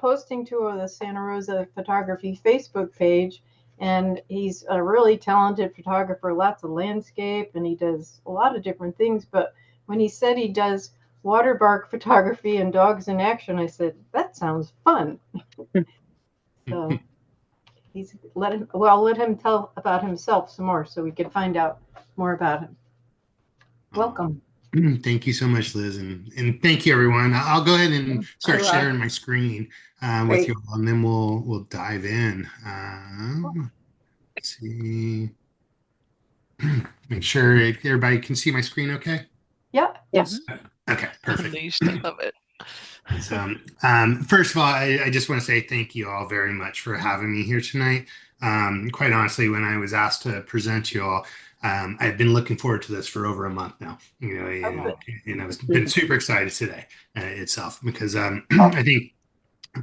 posting to the Santa Rosa Photography Facebook page, and he's a really talented photographer, lots of landscape, and he does a lot of different things. But when he said he does water bark photography and dogs in action, I said, that sounds fun. So let him tell about himself some more so we can find out more about him. Welcome. Thank you so much, Liz, and thank you, everyone. I'll go ahead and start sharing my screen with you all, and then we'll dive in. Let's see. Make sure everybody can see my screen okay? Yeah. Yes. Okay, perfect. Unleashed, I love it. So, first of all, I just want to say thank you all very much for having me here tonight. Quite honestly, when I was asked to present you all, I've been looking forward to this for over a month now. And I've been super excited today itself because I think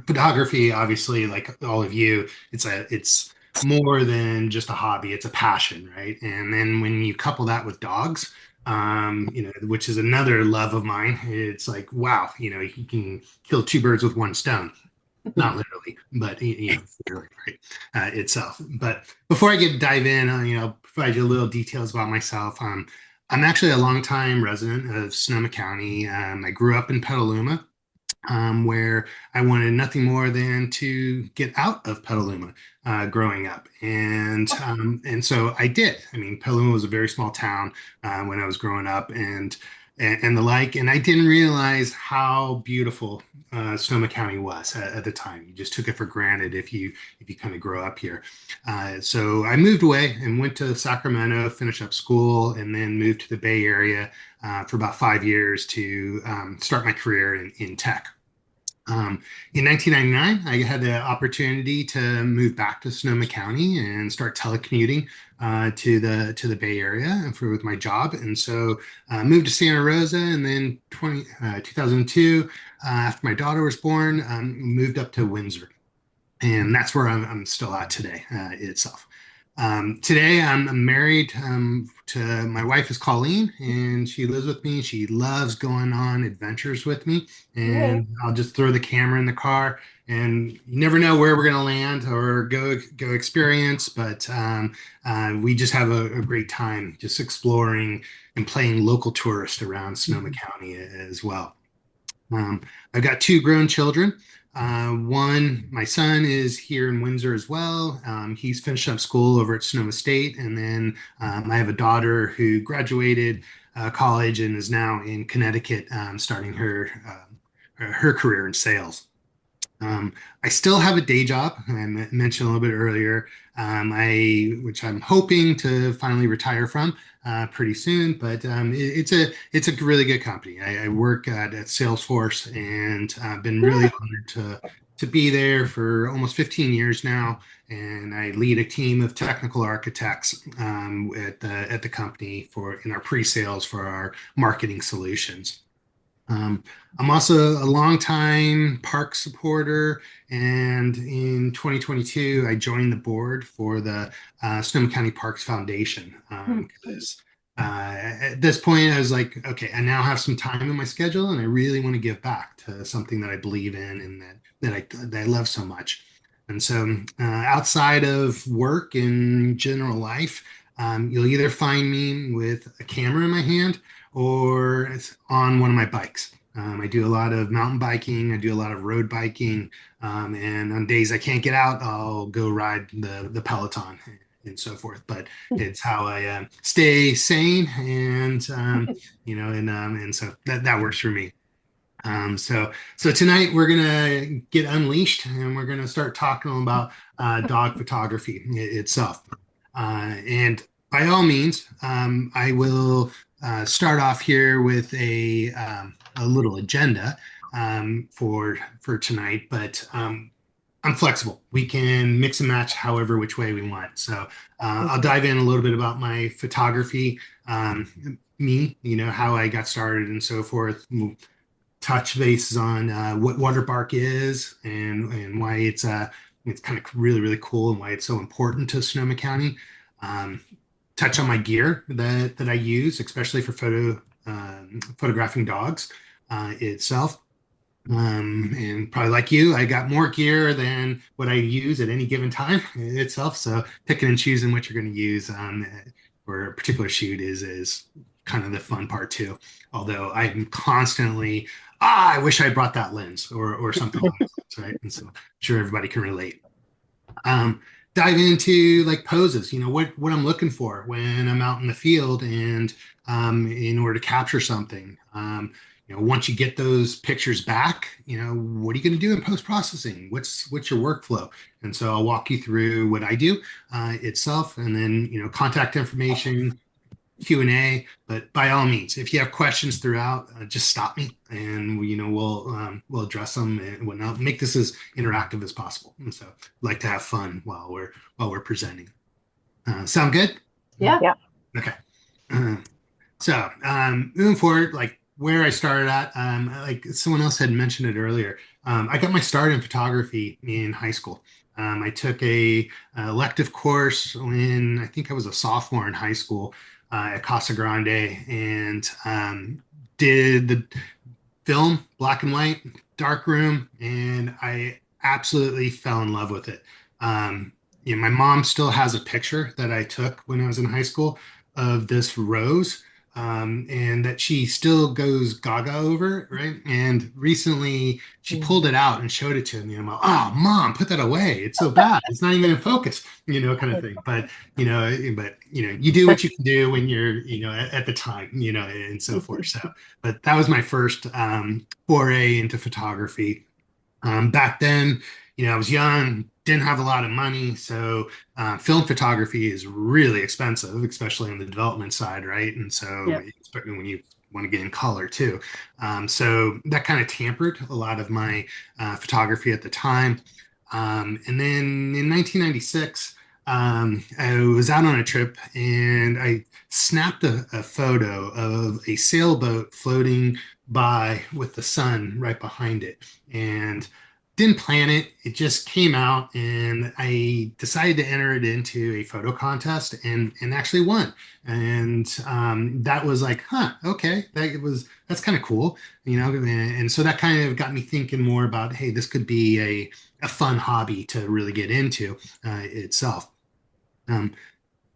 photography, obviously, like all of you, it's more than just a hobby; it's a passion, right? And then when you couple that with dogs, which is another love of mine, it's like, wow, you can kill two birds with one stone. Not literally, but literally, right, itself. But before I dive in, provide you a little details about myself. I'm actually a longtime resident of Sonoma County. I grew up in Petaluma, where I wanted nothing more than to get out of Petaluma growing up, and so I did. I mean, Petaluma was a very small town when I was growing up, and the like, and I didn't realize how beautiful Sonoma County was at the time. You just took it for granted if you kind of grow up here. So I moved away and went to Sacramento, finished up school, and then moved to the Bay Area for about 5 years to start my career in tech. In 1999, I had the opportunity to move back to Sonoma County and start telecommuting to the Bay Area with my job, and so moved to Santa Rosa, and then 2002, after my daughter was born, moved up to Windsor, and that's where I'm still at today itself. Today, I'm married to my wife is Colleen, and she lives with me. She loves going on adventures with me, and I'll just throw the camera in the car, and you never know where we're going to land or go experience. But we just have a great time just exploring and playing local tourist around Sonoma County as well. I've got two grown children. My son is here in Windsor as well. He's finished up school over at Sonoma State. And then I have a daughter who graduated college and is now in Connecticut, starting her career in sales. I still have a day job. I mentioned a little bit earlier, which I'm hoping to finally retire from pretty soon. But it's a really good company. I work at Salesforce, and I've been really honored to be there for almost 15 years now. And I lead a team of technical architects at the company in our pre-sales for our marketing solutions. I'm also a longtime park supporter, and in 2022, I joined the board for the Sonoma County Parks Foundation. Because at this point, I was like, okay, I now have some time in my schedule, and I really want to give back to something that I believe in and that I love so much. And so, outside of work and general life, you'll either find me with a camera in my hand or it's on one of my bikes. I do a lot of mountain biking. I do a lot of road biking. And on days I can't get out, I'll go ride the Peloton and so forth. But it's how I stay sane, and and so that works for me. So tonight we're gonna get unleashed, and we're gonna start talking about dog photography itself. And by all means, I will start off here with a little agenda for tonight, but I'm flexible. We can mix and match however which way we want. So I'll dive in a little bit about my photography, how I got started and so forth. We'll touch bases on what waterbark is and why it's kind of really, really cool and why it's so important to Sonoma County. Touch on my gear that I use, especially for photographing dogs itself. And probably like you, I got more gear than what I use at any given time itself. So picking and choosing what you're going to use for a particular shoot is kind of the fun part too. Although I'm constantly, I wish I brought that lens or something like that, right? And so I'm sure everybody can relate. um, Dive into like poses, what I'm looking for when I'm out in the field and in order to capture something. Once you get those pictures back, what are you going to do in post processing? What's your workflow? And so I'll walk you through what I do itself, and then contact information, Q&A. But by all means, if you have questions throughout, just stop me, and we'll address them and whatnot. Make this as interactive as possible. And so, like to have fun while we're presenting. Sound good? Yeah. Yeah. Okay. Uh, Moving forward, like where I started at, like someone else had mentioned it earlier. I got my start in photography in high school. I took a elective course when I think I was a sophomore in high school at Casa Grande, and did the film, black and white, dark room, and I absolutely fell in love with it. My mom still has a picture that I took when I was in high school of this rose, and that she still goes gaga over, right? And recently she pulled it out and showed it to me. I'm like, oh, mom, put that away. It's so bad. It's not even in focus, kind of thing. But you do what you can do when you're, at the time, and so forth. So, but that was my first foray into photography. Back then, I was young, didn't have a lot of money, so film photography is really expensive, especially on the development side, right? And so, Yeah. especially when you want to get in color too. So that kind of tampered a lot of my photography at the time. And then in 1996, I was out on a trip and I snapped a photo of a sailboat floating by with the sun right behind it. And didn't plan it. It just came out, and I decided to enter it into a photo contest and actually won. And that was like, huh, okay, that's kind of cool, And so that kind of got me thinking more about, hey, this could be a fun hobby to really get into itself. Um,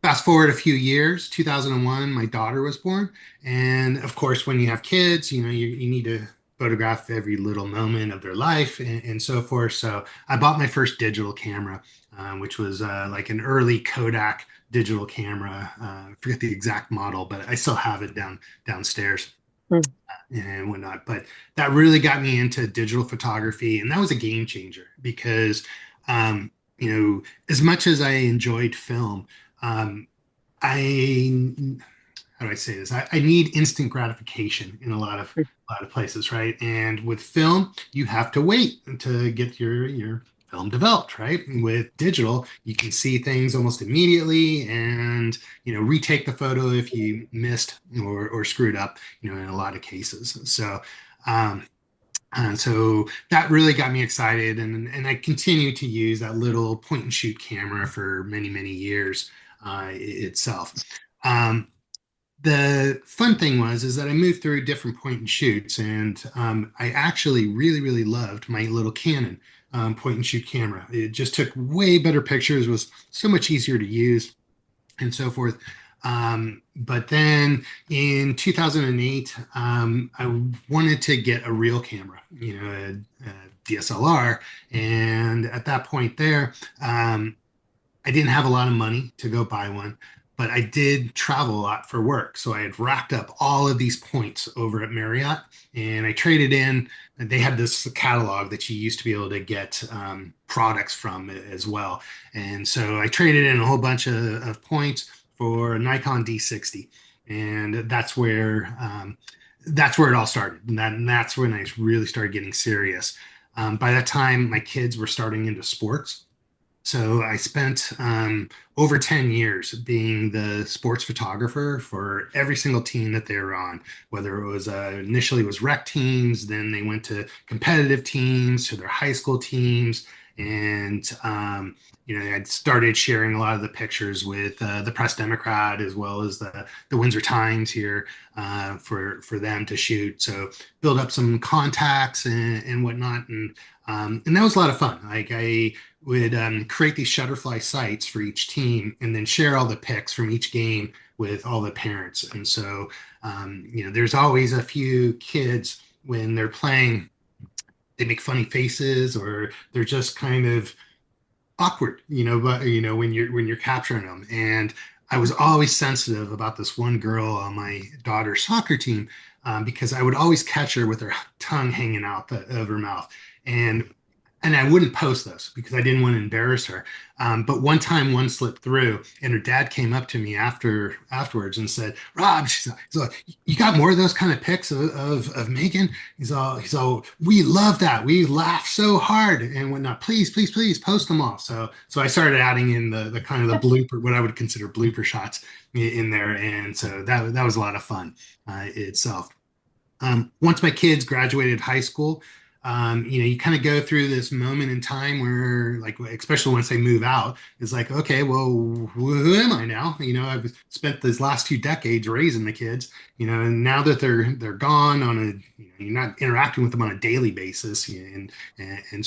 Fast forward a few years, 2001, my daughter was born. And of course, when you have kids, you need to photograph every little moment of their life and so forth. So I bought my first digital camera, which was like an early Kodak digital camera. I forget the exact model, but I still have it downstairs and whatnot. But that really got me into digital photography. And that was a game changer because, as much as I enjoyed film, I how do I say this? I need instant gratification in a lot of places, right? And with film, you have to wait to get your film developed, right? And with digital, you can see things almost immediately and retake the photo if you missed or screwed up, in a lot of cases. So so that really got me excited, and I continue to use that little point and shoot camera for many, many years itself. Um, the fun thing was is that I moved through different point and shoots, and I actually really, really loved my little Canon point and shoot camera. It just took way better pictures, was so much easier to use, and so forth. But then in 2008, I wanted to get a real camera, a DSLR. And at that point there, I didn't have a lot of money to go buy one, but I did travel a lot for work. So I had racked up all of these points over at Marriott, and I traded in. They had this catalog that you used to be able to get products from as well. And so I traded in a whole bunch of points for a Nikon D60. And that's where it all started. And that's when I really started getting serious. By that time, my kids were starting into sports. So I spent over 10 years being the sports photographer for every single team that they were on, whether it was initially it was rec teams, then they went to competitive teams, to their high school teams, And I started sharing a lot of the pictures with the Press Democrat as well as the Windsor Times here for them to shoot. So build up some contacts and whatnot, and that was a lot of fun. Like I would create these Shutterfly sites for each team, and then share all the pics from each game with all the parents. And so there's always a few kids when they're playing, they make funny faces or they're just kind of awkward, but when you're capturing them. And I was always sensitive about this one girl on my daughter's soccer team, because I would always catch her with her tongue hanging out of her mouth. And I wouldn't post those because I didn't want to embarrass her. But one time, one slipped through, and her dad came up to me afterwards and said, "Rob, he's like, you got more of those kind of pics of Megan?" He's all, "We love that. We laugh so hard and whatnot. Please, please, please post them all." So I started adding in the kind of the blooper, what I would consider blooper shots in there, and so that was a lot of fun itself. Once my kids graduated high school, you kind of go through this moment in time where, like, especially once they move out, it's like, okay, well, who am I now? I've spent these last 2 decades raising the kids, and now that they're gone on you're not interacting with them on a daily basis, and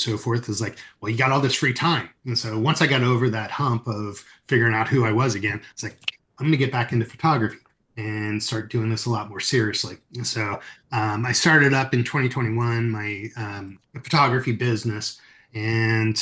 so forth. Is like, well, you got all this free time, and so once I got over that hump of figuring out who I was again, it's like I'm going to get back into photography and start doing this a lot more seriously. So I started up in 2021 my photography business and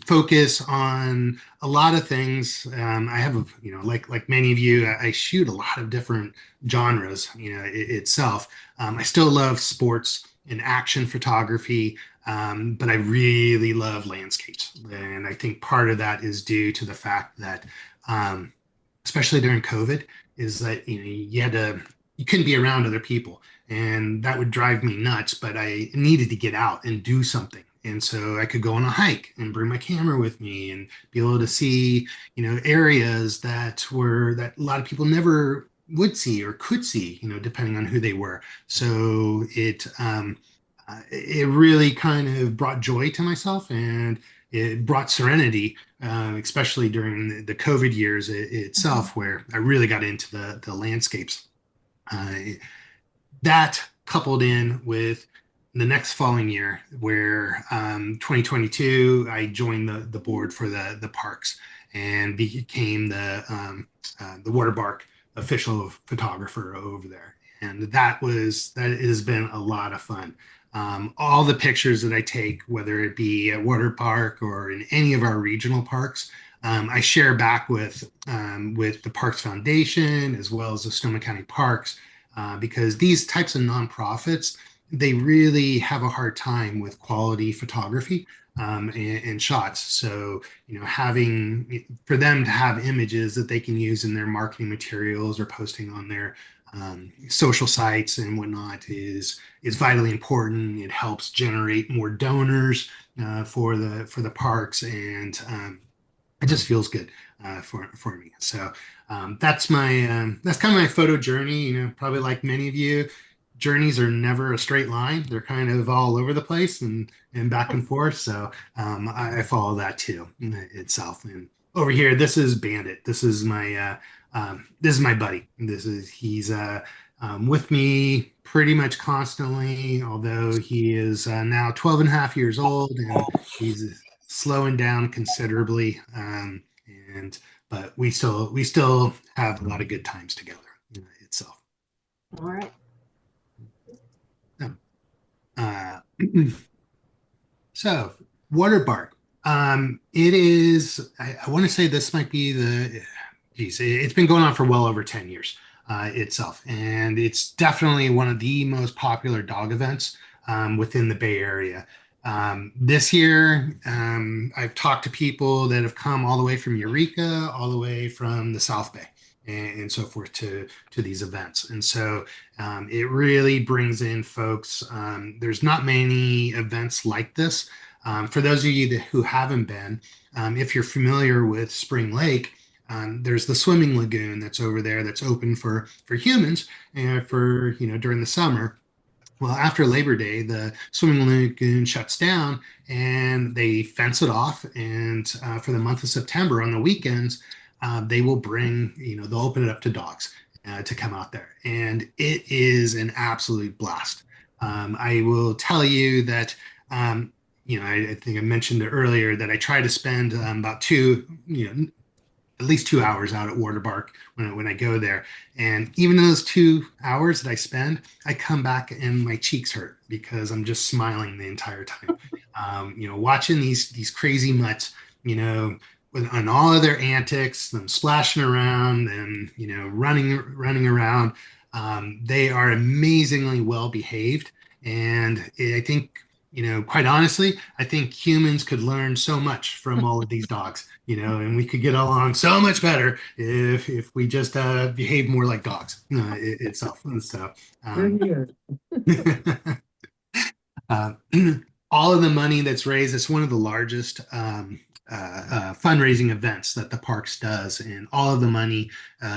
focus on a lot of things. I have, like many of you, I shoot a lot of different genres, itself. I still love sports and action photography, but I really love landscapes. And I think part of that is due to the fact that, especially during COVID, is that you couldn't be around other people, and that would drive me nuts. But I needed to get out and do something, and so I could go on a hike and bring my camera with me and be able to see areas that a lot of people never would see or could see, depending on who they were. So it really kind of brought joy to myself, and it brought serenity, especially during the COVID years Mhm. itself, where I really got into the landscapes. Uh, that coupled in with the next following year, where 2022, I joined the board for the parks and became the water park official photographer over there. And that has been a lot of fun. All the pictures that I take, whether it be at water park or in any of our regional parks, I share back with the Parks Foundation as well as the Sonoma County Parks, because these types of nonprofits, they really have a hard time with quality photography, and shots. So, having for them to have images that they can use in their marketing materials or posting on their social sites and whatnot is vitally important. It helps generate more donors for the parks, and it just feels good for me. So that's kind of my photo journey. Probably like many of you, journeys are never a straight line. They're kind of all over the place and back and forth. So I follow that too itself. And over here, this is Bandit. This is my buddy. He's with me pretty much constantly, although he is now 12 and a half years old, and he's slowing down considerably. And but we still have a lot of good times together itself. All right. Uh, so water bark. It is. I want to say this might be geez, it's been going on for well over 10 years itself, and it's definitely one of the most popular dog events within the Bay Area. This year, I've talked to people that have come all the way from Eureka, all the way from the South Bay, and so forth to these events. And so it really brings in folks. There's not many events like this. For those of you who haven't been, if you're familiar with Spring Lake, there's the swimming lagoon that's over there that's open for humans and for during the summer. Well, after Labor Day, the swimming lagoon shuts down and they fence it off. And for the month of September, on the weekends, they will bring, they'll open it up to dogs to come out there. And it is an absolute blast. I will tell you that, I think I mentioned it earlier that I try to spend about at least 2 hours out at Waterbark when I go there. And even those 2 hours that I spend, I come back and my cheeks hurt because I'm just smiling the entire time. Watching these crazy mutts, on all of their antics, them splashing around and running around. They are amazingly well behaved, and I think quite honestly, I think humans could learn so much from all of these dogs, and we could get along so much better if we just behave more like dogs itself. And so, You're um, here. uh, all of the money that's raised, it's one of the largest fundraising events that the parks does, and all of the money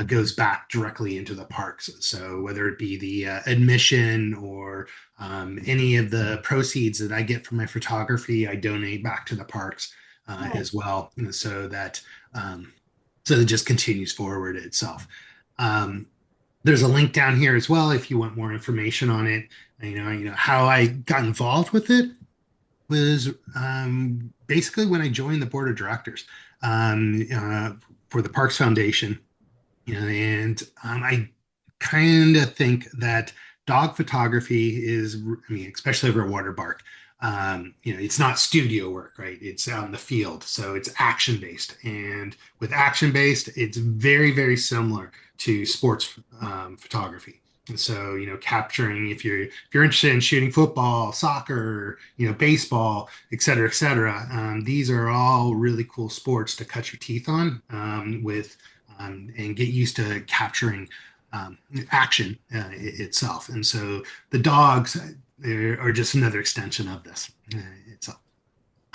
goes back directly into the parks. So whether it be the admission or any of the proceeds that I get from my photography, I donate back to the parks Nice. as well, so that it just continues forward itself. Um, there's a link down here as well if you want more information on it. How I got involved with it was basically when I joined the board of directors um, uh, for the Parks Foundation. And I kind of think that dog photography is, I mean, especially over a water park, it's not studio work, right? It's out in the field. So it's action based. And with action based, it's very, very similar to sports photography. And so, capturing if you're interested in shooting football, soccer, baseball, et cetera, these are all really cool sports to cut your teeth on with and get used to capturing action itself. And so the dogs are just another extension of this itself.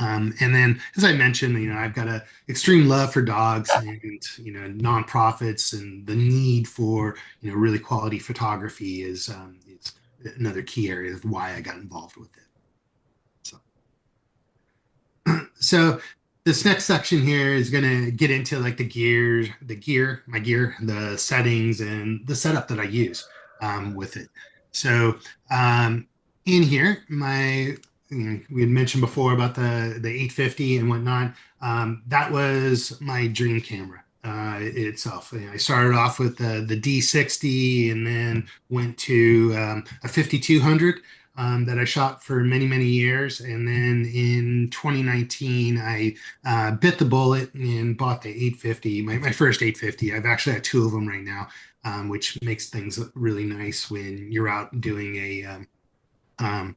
And then, as I mentioned, I've got a extreme love for dogs and nonprofits, and the need for really quality photography is another key area of why I got involved with it. So. So this next section here is going to get into like my gear, the settings, and the setup that I use with it. So in here, we had mentioned before about the 850 and whatnot. That was my dream camera itself. I started off with the D60 and then went to a 5200 that I shot for many, many years. And then in 2019, I bit the bullet and bought the 850, my first 850. I've actually had two of them right now, which makes things really nice when you're out doing um,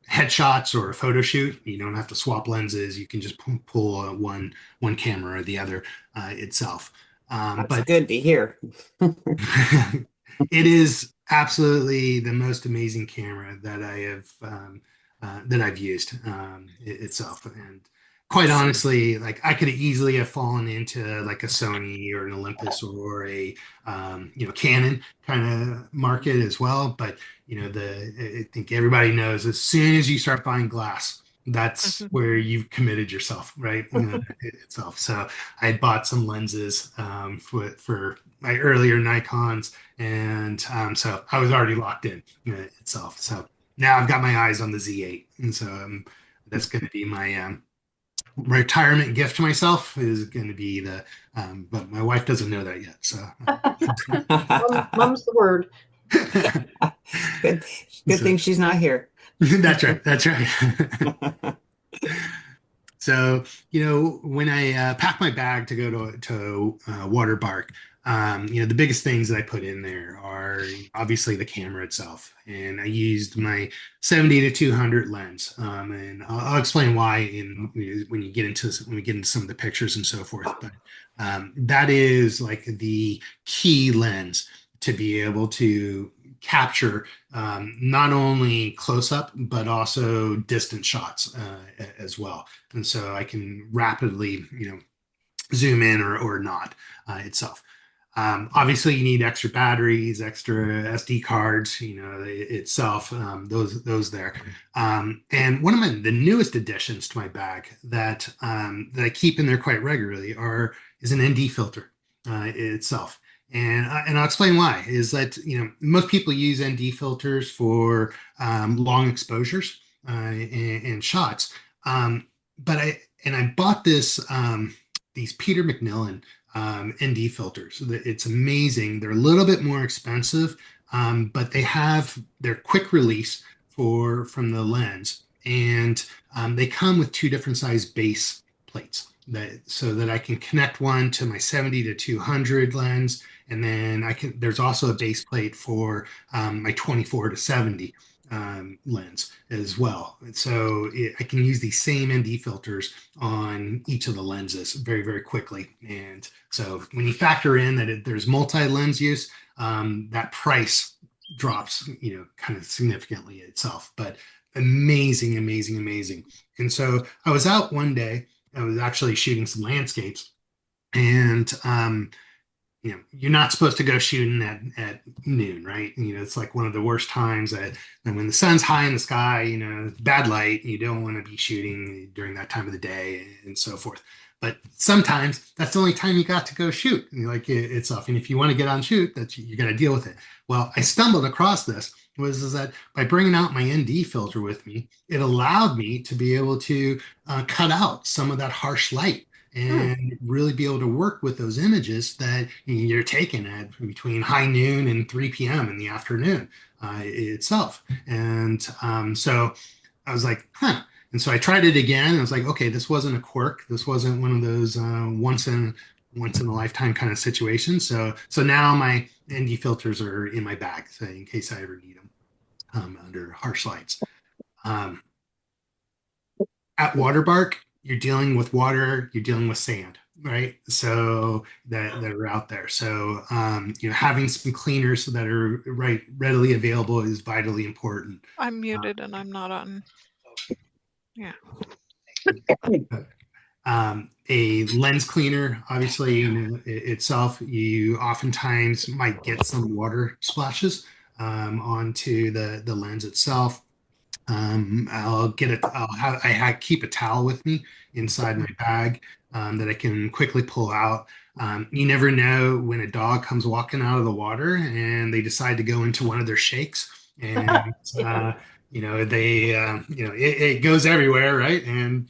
headshots or a photo shoot. You don't have to swap lenses. You can just pull one camera or the other itself. That's But good to hear. it is absolutely the most amazing camera that I've used itself. And quite honestly, like I could easily have fallen into like a Sony or an Olympus or a Canon kind of market as well. But I think everybody knows as soon as you start buying glass, that's where you've committed yourself, right? Itself. So I had bought some lenses for my earlier Nikons, and so I was already locked in itself. So now I've got my eyes on the Z8, and so that's going to be my retirement gift to myself. Is going to be but my wife doesn't know that yet. So, Mum's the word. Good, good so thing she's not here. that's right. That's right. So, when I pack my bag to go to Water Park, the biggest things that I put in there are obviously the camera itself, and I used my 70 to 200 lens, and I'll explain why when we get into some of the pictures and so forth. But that is like the key lens to be able to capture not only close up but also distant shots as well, and so I can rapidly zoom in or not itself. Obviously, you need extra batteries, extra SD cards, itself, those there. And one of the newest additions to my bag that I keep in there quite regularly is an ND filter itself. And I'll explain why. Is that most people use ND filters for long exposures and shots, but I bought these Peter McNillan ND filters. It's amazing. They're a little bit more expensive, but they're quick release from the lens, and they come with two different size base plates so that I can connect one to my 70 to 200 lens, and then there's also a base plate for my 24 to 70 lens as well. So I can use these same ND filters on each of the lenses very, very quickly. And so when you factor in that there's multi-lens use, that price drops, kind of significantly itself. But amazing, amazing, amazing. And so I was out one day. I was actually shooting some landscapes, and you're not supposed to go shooting at noon, right? It's like one of the worst times and when the sun's high in the sky, bad light, you don't want to be shooting during that time of the day and so forth. But sometimes that's the only time you got to go shoot. Like it's off. And if you want to get on shoot, you got to deal with it. Well, I stumbled across this is that by bringing out my ND filter with me, it allowed me to be able to cut out some of that harsh light and really be able to work with those images that you're taking at between high noon and 3 p.m. in the afternoon itself. And so I was like, huh. And so I tried it again. And I was like, okay, this wasn't a quirk. This wasn't one of those once in a lifetime kind of situations. So now my ND filters are in my bag, so in case I ever need them under harsh lights. At Waterbark, you're dealing with water, you're dealing with sand, right? So that are out there. So having some cleaners that are readily available is vitally important. I'm muted and I'm not on. Yeah. A lens cleaner, obviously, itself, you oftentimes might get some water splashes onto the lens itself. I keep a towel with me inside my bag that I can quickly pull out. You never know when a dog comes walking out of the water and they decide to go into one of their shakes, and it goes everywhere, right? And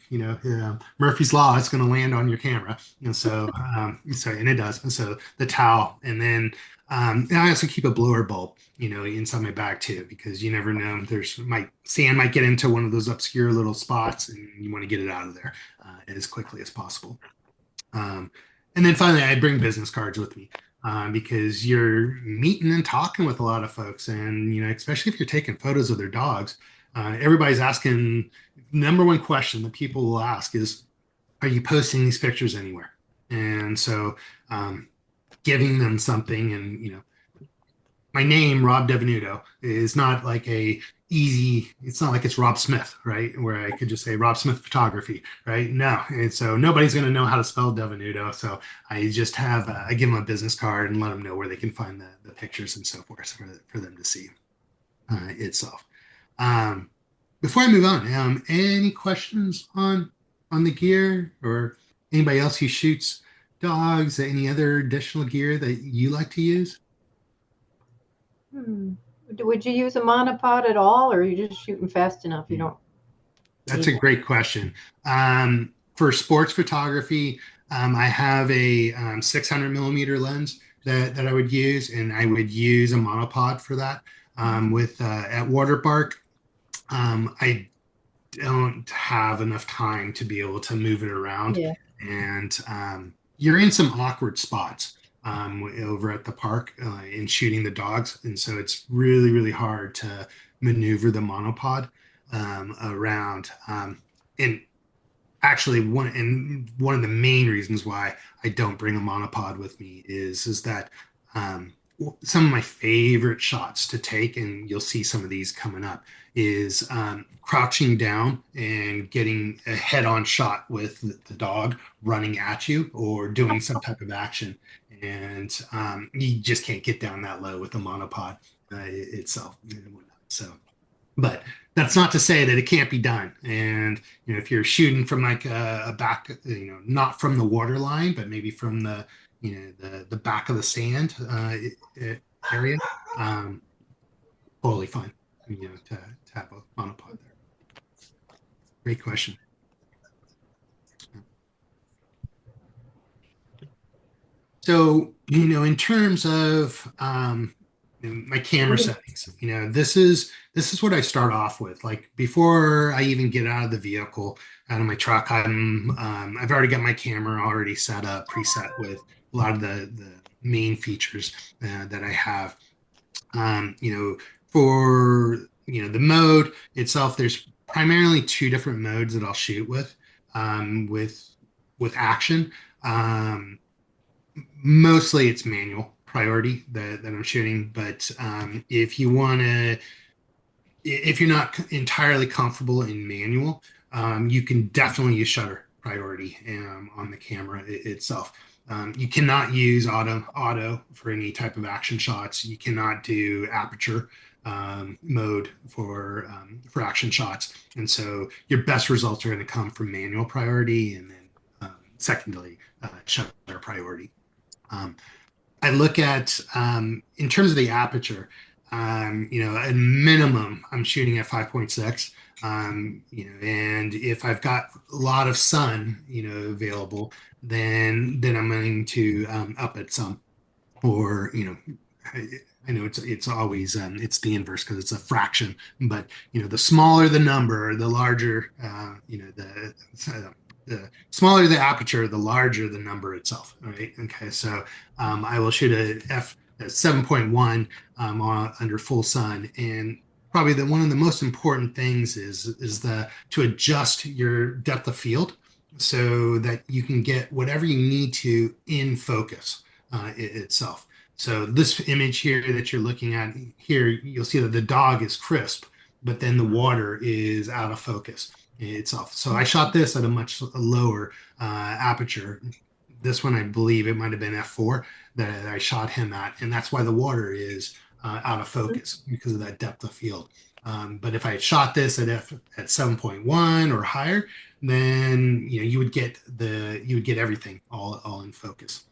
Murphy's Law, it's going to land on your camera, and and it does. And so the towel, and then and I also keep a blower bulb, inside my bag too, because you never know. Sand might get into one of those obscure little spots, and you want to get it out of there as quickly as possible. And then finally, I bring business cards with me because you're meeting and talking with a lot of folks, and especially if you're taking photos of their dogs, everybody's asking. Number one question that people will ask is, "Are you posting these pictures anywhere?" And so giving them something, and my name, Rob DeVenuto, is not like it's not like it's Rob Smith, right? Where I could just say Rob Smith Photography, right? No. And so nobody's going to know how to spell DeVenuto. So I just I give them a business card and let them know where they can find the pictures and so forth for them to see itself. Before I move on, any questions on the gear, or anybody else who shoots dogs, any other additional gear that you like to use? Would you use a monopod at all, or are you just shooting fast enough? You don't. That's a great question. For sports photography, I have a 600 millimeter lens that I would use, and I would use a monopod for that. At Waterbark, I don't have enough time to be able to move it around, and you're in some awkward spots over at the park in shooting the dogs, and so it's really, really hard to maneuver the monopod around. And actually, one of the main reasons why I don't bring a monopod with me is that some of my favorite shots to take, and you'll see some of these coming up, is crouching down and getting a head-on shot with the dog running at you or doing some type of action. And you just can't get down that low with the monopod itself. So, but that's not to say that it can't be done. And if you're shooting from like a back, not from the water line, but maybe from the back of the stand area, um, totally fine. To have a monopod there. Great question. So, in terms of my camera settings, this is what I start off with. Like before I even get out of the vehicle, out of my truck, I've already got my camera already set up, preset with a lot of the main features that I have. For the mode itself, there's primarily two different modes that I'll shoot with, with action. Mostly it's manual priority that I'm shooting, but if you're not entirely comfortable in manual, you can definitely use shutter priority on the camera itself. You cannot use auto for any type of action shots. You cannot do aperture mode for action shots, and so your best results are going to come from manual priority, and then secondly shutter priority. I look at in terms of the aperture, at minimum, I'm shooting at 5.6. And if I've got a lot of sun, available, then I'm going to up it some, or I know it's always it's the inverse because it's a fraction, but the smaller the number, the larger the smaller the aperture, the larger the number itself. All right. Okay. So I will shoot a 7.1 under full sun, and probably one of the most important things is to adjust your depth of field so that you can get whatever you need to in focus itself. So this image here that you're looking at here, you'll see that the dog is crisp, but then the water is out of focus itself. So I shot this at a much lower aperture. This one, I believe it might have been f4 that I shot him at, and that's why the water is out of focus because of that depth of field. But if I had shot this at 7.1 or higher, then you would get everything all in focus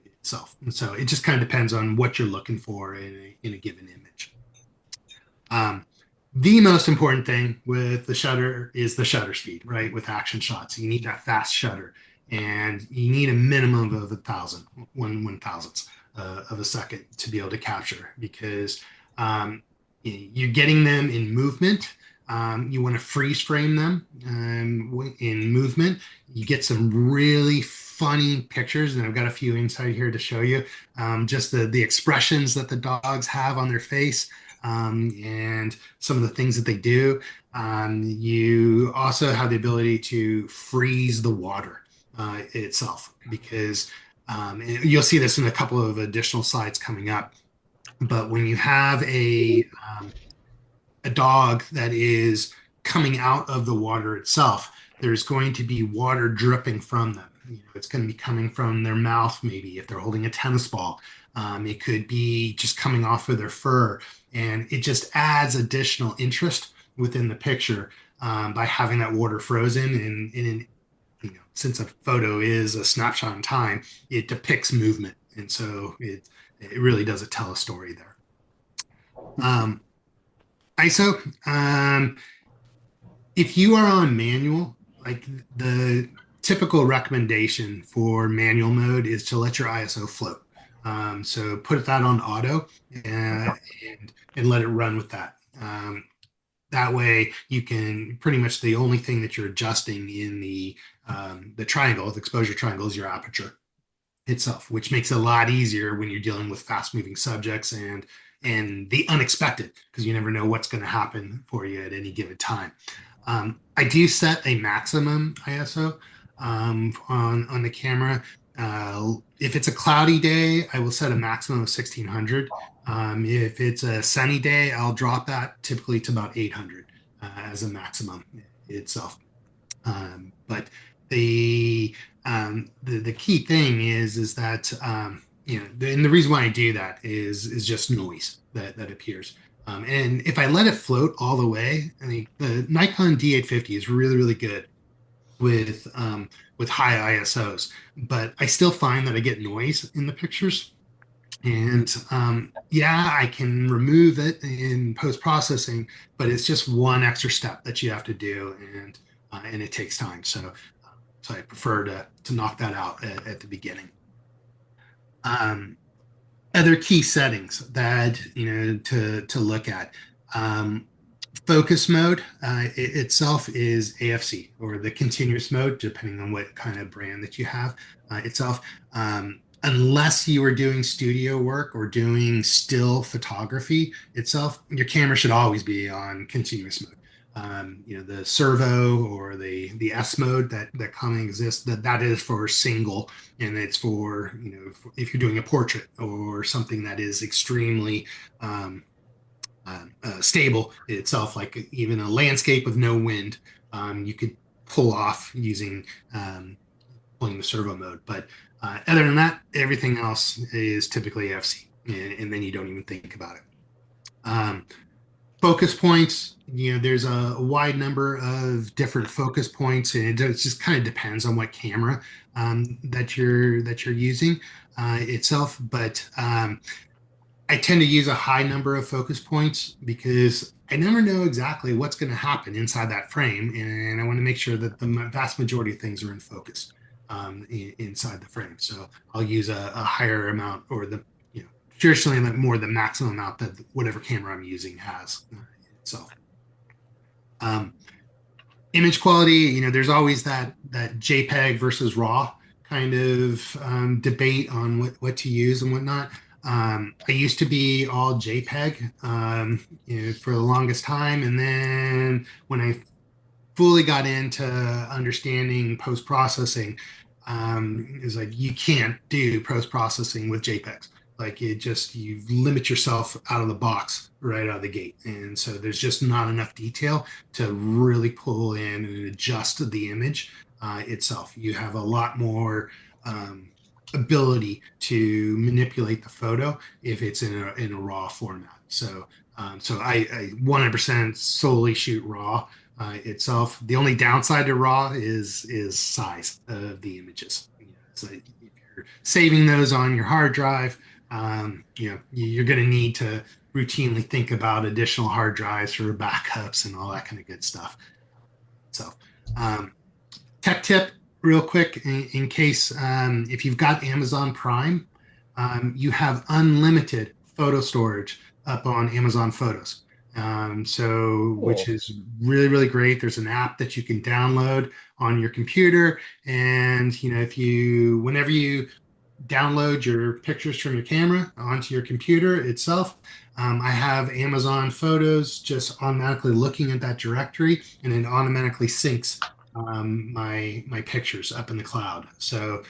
itself. And so it just kind of depends on what you're looking for in a given image. The most important thing with the shutter is the shutter speed, right? With action shots, you need that fast shutter, and you need a minimum of 1,000th of a second to be able to capture, because you're getting them in movement. You want to freeze frame them in movement. You get some really funny pictures, and I've got a few inside here to show you. Just the expressions that the dogs have on their face. And some of the things that they do. You also have the ability to freeze the water itself, because you'll see this in a couple of additional slides coming up. But when you have a dog that is coming out of the water itself, there's going to be water dripping from them. It's going to be coming from their mouth, maybe if they're holding a tennis ball. It could be just coming off of their fur, and it just adds additional interest within the picture by having that water frozen. And since a photo is a snapshot in time, it depicts movement, and so it really does tell a story there. ISO. If you are on manual, like the typical recommendation for manual mode is to let your ISO float. So put that on auto and let it run with that. That way you can pretty much, the only thing that you're adjusting in the triangle, the exposure triangle, is your aperture itself, which makes it a lot easier when you're dealing with fast moving subjects and the unexpected, because you never know what's going to happen for you at any given time. I do set a maximum ISO on the camera. If it's a cloudy day, I will set a maximum of 1600. If it's a sunny day, I'll drop that typically to about 800 as a maximum itself. But the key thing is that and the reason why I do that is just noise that appears. And if I let it float all the way, I mean, the Nikon D850 is really good with high ISOs, but I still find that I get noise in the pictures. And yeah, I can remove it in post processing, but it's just one extra step that you have to do, and it takes time. So I prefer to knock that out at the beginning. Other key settings that to look at. Focus mode itself is AFC, or the continuous mode, depending on what kind of brand that you have itself. Unless you are doing studio work or doing still photography itself, your camera should always be on continuous mode. The servo or the S mode that commonly exists, that is for single, and it's for if you're doing a portrait or something that is extremely stable itself, like even a landscape with no wind, you could pull off using pulling the servo mode. But other than that, everything else is typically FC, and then you don't even think about it. Focus points, there's a wide number of different focus points, and it just kind of depends on what camera that you're using itself. But I tend to use a high number of focus points because I never know exactly what's going to happen inside that frame, and I want to make sure that the vast majority of things are in focus inside the frame. So I'll use a higher amount, or traditionally more the maximum amount that whatever camera I'm using has itself. Image quality, there's always that JPEG versus RAW kind of debate on what to use and whatnot. I used to be all JPEG for the longest time, and then when I fully got into understanding post-processing, is like you can't do post-processing with JPEGs. Like you limit yourself out of the box right out of the gate, and so there's just not enough detail to really pull in and adjust the image itself. You have a lot more ability to manipulate the photo if it's in a raw format. So I 100% solely shoot raw itself. The only downside to raw is size of the images. So if you're saving those on your hard drive, you're going to need to routinely think about additional hard drives for backups and all that kind of good stuff. So tech tip real quick, in case if you've got Amazon Prime, you have unlimited photo storage up on Amazon Photos. Cool. Which is really great. There's an app that you can download on your computer, and whenever you download your pictures from your camera onto your computer itself, I have Amazon Photos just automatically looking at that directory, and it automatically syncs my pictures up in the cloud. So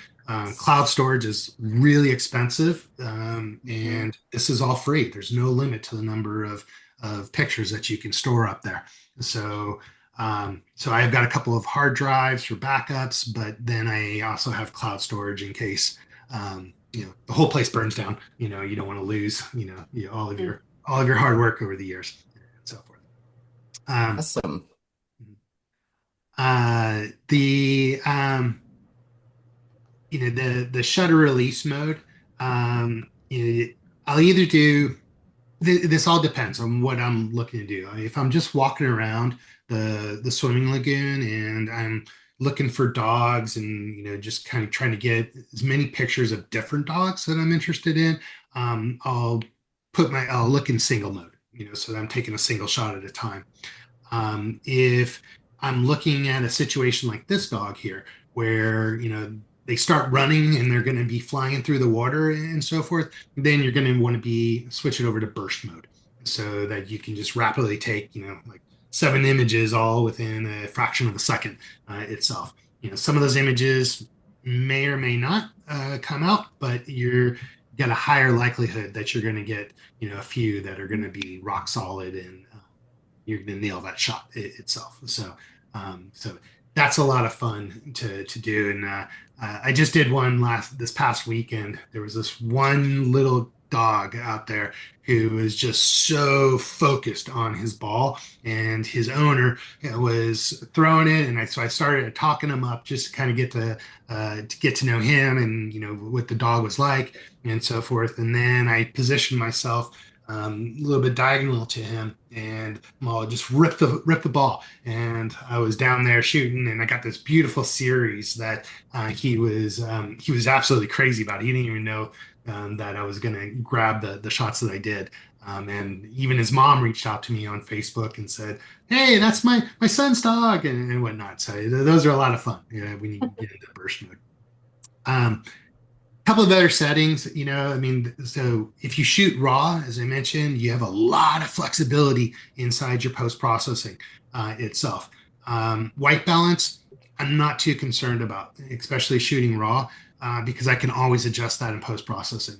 cloud storage is really expensive, and this is all free. There's no limit to the number of pictures that you can store up there. So I've got a couple of hard drives for backups, but then I also have cloud storage in case the whole place burns down. You don't want to lose all of your hard work over the years and so forth. Awesome. The shutter release mode, I'll either do this. All depends on what I'm looking to do. If I'm just walking around the swimming lagoon and I'm looking for dogs and just kind of trying to get as many pictures of different dogs that I'm interested in, I'll look in single mode, so that I'm taking a single shot at a time. If I'm looking at a situation like this dog here, where they start running and they're going to be flying through the water and so forth, then you're going to want to switch it over to burst mode, so that you can just rapidly take like 7 images all within a fraction of a second itself. Some of those images may or may not come out, but you're got a higher likelihood that you're going to get, a few that are going to be rock solid and you're going to nail that shot itself. So that's a lot of fun to do. And I just did one this past weekend. There was this one little dog out there who was just so focused on his ball, and his owner was throwing it, and so I started talking him up just to kind of get to know him and what the dog was like and so forth. And then I positioned myself a little bit diagonal to him, and I'll just rip the ball. And I was down there shooting, and I got this beautiful series that he was absolutely crazy about. He didn't even know that I was going to grab the shots that I did. And even his mom reached out to me on Facebook and said, "Hey, that's my son's dog," and whatnot. So those are a lot of fun when you get into burst mode. Couple of other settings, so if you shoot raw, as I mentioned, you have a lot of flexibility inside your post-processing itself. White balance, I'm not too concerned about, especially shooting raw, because I can always adjust that in post-processing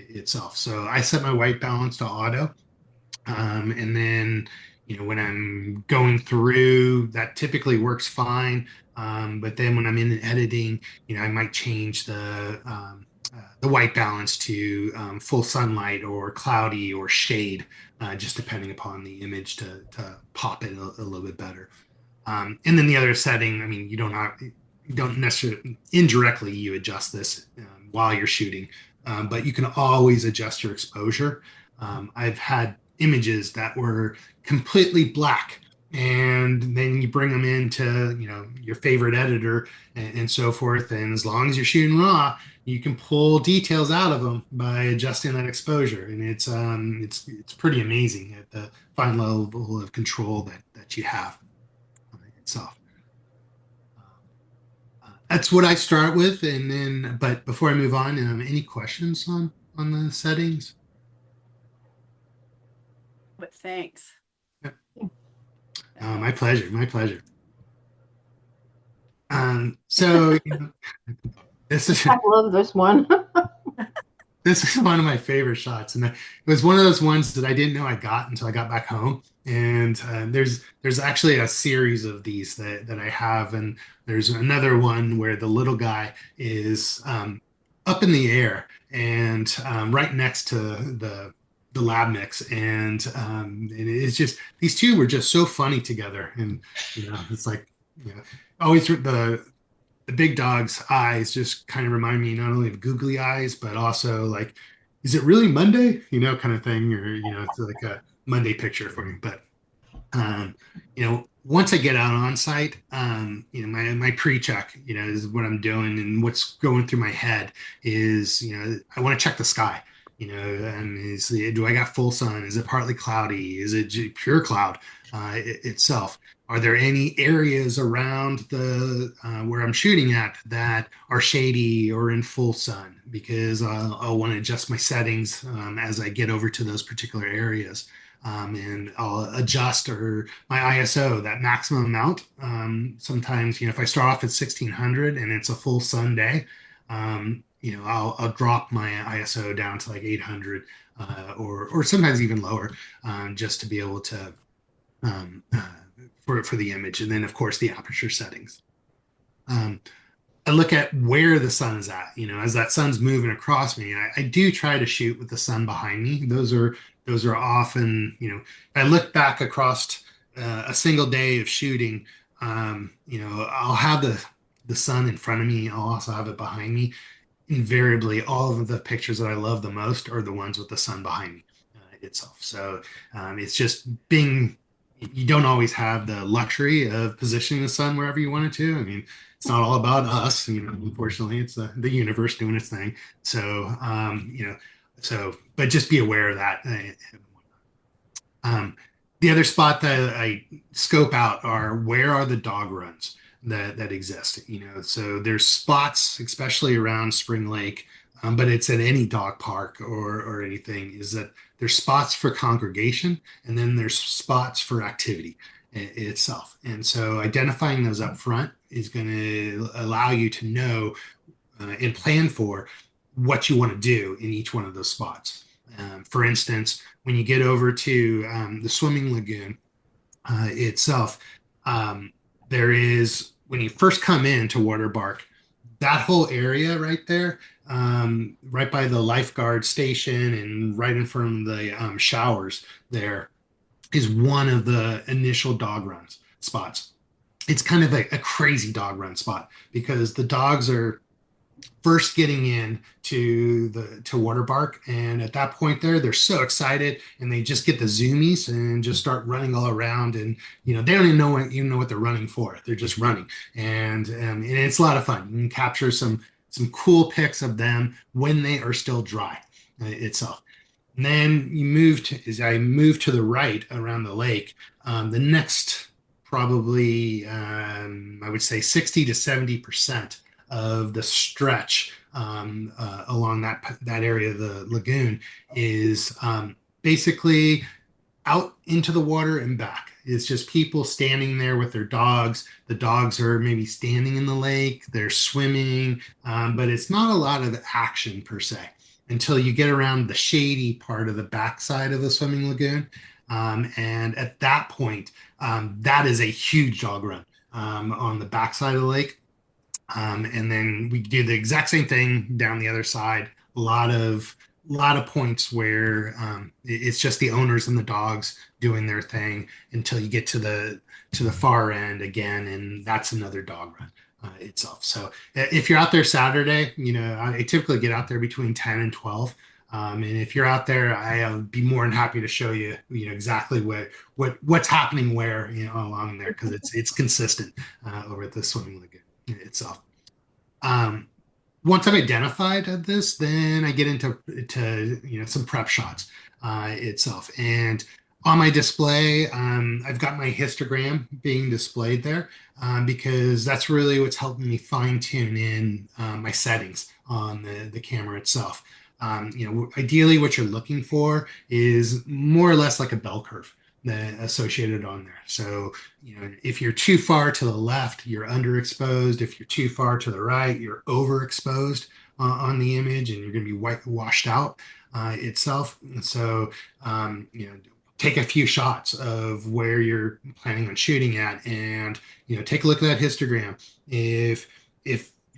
itself. So I set my white balance to auto. And then, when I'm going through, that typically works fine. But then when I'm in editing, I might change the white balance to full sunlight or cloudy or shade, just depending upon the image to pop it a little bit better. And then the other setting, you don't necessarily, indirectly you adjust this while you're shooting, but you can always adjust your exposure. I've had images that were completely black, and then you bring them into your favorite editor and so forth, and as long as you're shooting raw, you can pull details out of them by adjusting that exposure, and it's pretty amazing at the fine level of control that you have itself. That's what I start with, and then but before I move on, any questions on the settings? But thanks. My pleasure. My pleasure. So this is I love this one. this is one of my favorite shots, and it was one of those ones that I didn't know I got until I got back home. And there's actually a series of these that I have, and there's another one where the little guy is up in the air and right next to the lab mix, and it's just these two were just so funny together, and it's like always the big dog's eyes just kind of remind me not only of googly eyes, but also like, is it really Monday? Kind of thing, or it's like a Monday picture for me. But once I get out on site, my pre-check, is what I'm doing, and what's going through my head is, I want to check the sky. And do I got full sun? Is it partly cloudy? Is it pure cloud itself? Are there any areas around the where I'm shooting at that are shady or in full sun? Because I'll want to adjust my settings as I get over to those particular areas. And I'll adjust my ISO, that maximum amount. Sometimes, if I start off at 1600 and it's a full sun day, I'll drop my ISO down to like 800 or sometimes even lower, just to be able to for the image. And then of course the aperture settings. I look at where the sun is at, as that sun's moving across me. I do try to shoot with the sun behind me. Those are often, if I look back across a single day of shooting, I'll have the sun in front of me. I'll also have it behind me. Invariably, all of the pictures that I love the most are the ones with the sun behind me itself. So it's just you don't always have the luxury of positioning the sun wherever you want it to. It's not all about us, unfortunately, it's the universe doing its thing. So, but just be aware of that. The other spot that I scope out are where are the dog runs that exist. So there's spots, especially around Spring Lake, but it's at any dog park or anything, is that there's spots for congregation, and then there's spots for activity itself. And so identifying those up front is going to allow you to know and plan for what you want to do in each one of those spots. For instance, when you get over to the swimming lagoon itself, there is, when you first come into Waterbark, that whole area right there, right by the lifeguard station and right in front of the showers there, is one of the initial dog runs spots. It's kind of a crazy dog run spot because the dogs are first getting in to Waterbark, and at that point they're so excited and they just get the zoomies and just start running all around, and they don't even know what they're running for. They're just running, and it's a lot of fun. You can capture some cool pics of them when they are still dry itself. And then as I moved to the right around the lake, the next probably I would say 60 to 70% of the stretch along that area of the lagoon is basically out into the water and back. It's just people standing there with their dogs. The dogs are maybe standing in the lake, they're swimming, but it's not a lot of action per se until you get around the shady part of the backside of the swimming lagoon. And at that point, that is a huge dog run on the backside of the lake. And then we do the exact same thing down the other side. A lot of points where it's just the owners and the dogs doing their thing until you get to the far end again, and that's another dog run itself. So if you're out there Saturday, I typically get out there between 10 and 12. And if you're out there, I'll be more than happy to show you, exactly what's happening where, along there, because it's consistent over at the swimming lagoon itself. Once I've identified this, then I get into some prep shots itself. And on my display, I've got my histogram being displayed there because that's really what's helping me fine tune in my settings on the camera itself. Ideally, what you're looking for is more or less like a bell curve associated on there. So, if you're too far to the left, you're underexposed. If you're too far to the right, you're overexposed on the image, and you're going to be washed out itself. And so, take a few shots of where you're planning on shooting at, and take a look at that histogram. If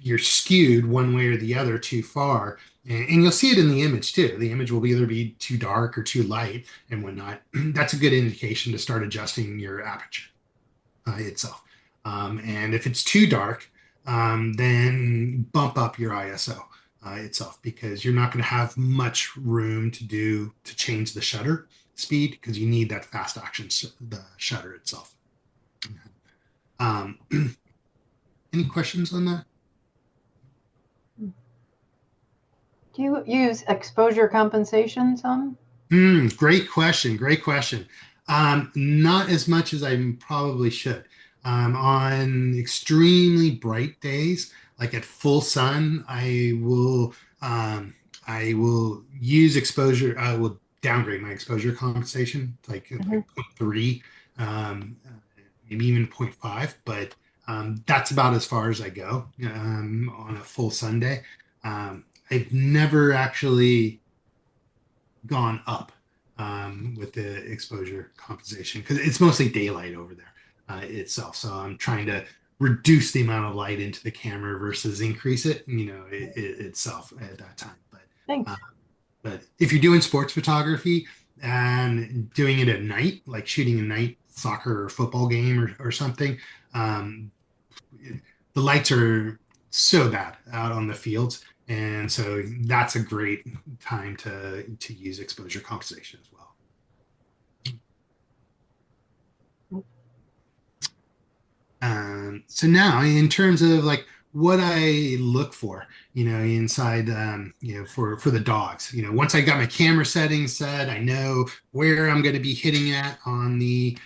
you're skewed one way or the other too far, and you'll see it in the image too. The image will either be too dark or too light and whatnot. That's a good indication to start adjusting your aperture itself. And if it's too dark, then bump up your ISO itself, because you're not going to have much room to change the shutter speed, because you need that fast action, the shutter itself. Any questions on that? Do you use exposure compensation some? Great question. Great question. Not as much as I probably should. On extremely bright days, like at full sun, I will use exposure. I will downgrade my exposure compensation, like 0.3, maybe even 0.5, but that's about as far as I go on a full Sunday. I've never actually gone up with the exposure compensation because it's mostly daylight over there itself. So I'm trying to reduce the amount of light into the camera versus increase it, itself at that time. But Thanks. But if you're doing sports photography and doing it at night, like shooting a night soccer or football game or something, the lights are so bad out on the fields. And so that's a great time to use exposure compensation as well. So now in terms of like what I look for, inside, for the dogs, once I got my camera settings set, I know where I'm going to be hitting at on the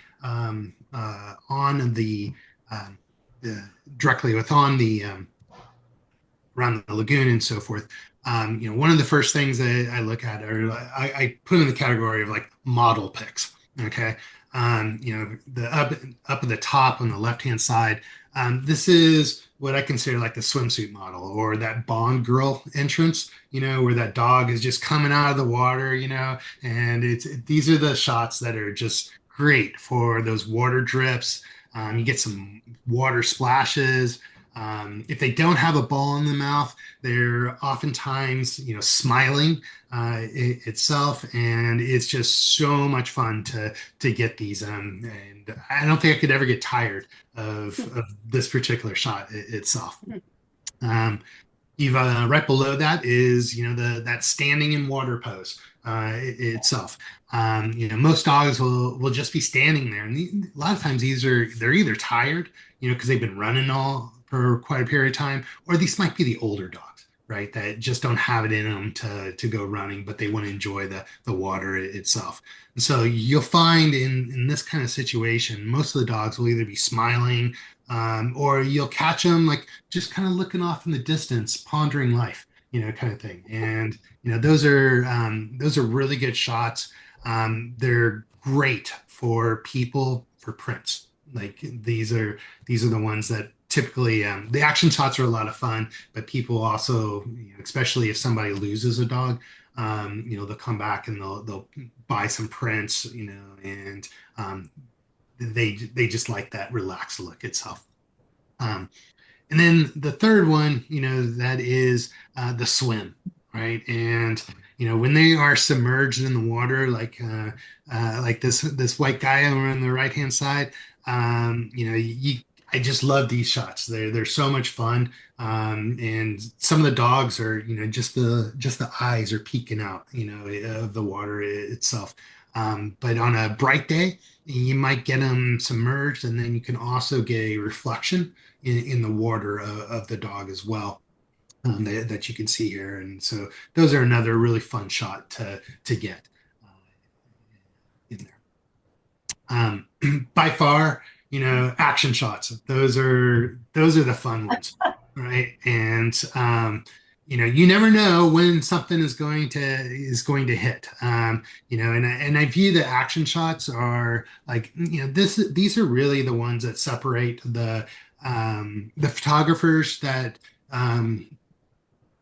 directly on the around the lagoon and so forth. One of the first things that I look at are I put in the category of like model pics. Okay. The up at the top on the left hand side, This is what I consider like the swimsuit model or that Bond girl entrance, where that dog is just coming out of the water, and these are the shots that are just great for those water drips. You get some water splashes. If they don't have a ball in the mouth, they're oftentimes, smiling itself, and it's just so much fun to get these. And I don't think I could ever get tired of this particular shot itself. Um, You've right below that is that standing in water pose itself. Most dogs will just be standing there, and a lot of times they're either tired, because they've been running all for quite a period of time, or these might be the older dogs, right, that just don't have it in them to go running, but they want to enjoy the water itself. And so you'll find in this kind of situation, most of the dogs will either be smiling, or you'll catch them like just kind of looking off in the distance, pondering life, kind of thing. And those are really good shots. They're great for people, for prints. Like these are the ones that typically the action shots are a lot of fun, but people also, especially if somebody loses a dog, they'll come back and they'll buy some prints, and they just like that relaxed look itself. Um, and then the third one, that is the swim, right? And when they are submerged in the water, like this white guy over on the right hand side, I just love these shots. They're so much fun, and some of the dogs are, just the eyes are peeking out, of the water itself. But on a bright day, you might get them submerged, and then you can also get a reflection in the water of the dog as well, that you can see here. And so those are another really fun shot to get in there. By far, action shots. Those are the fun ones, right? And you never know when something is going to hit. And I view the action shots are like, these are really the ones that separate the photographers that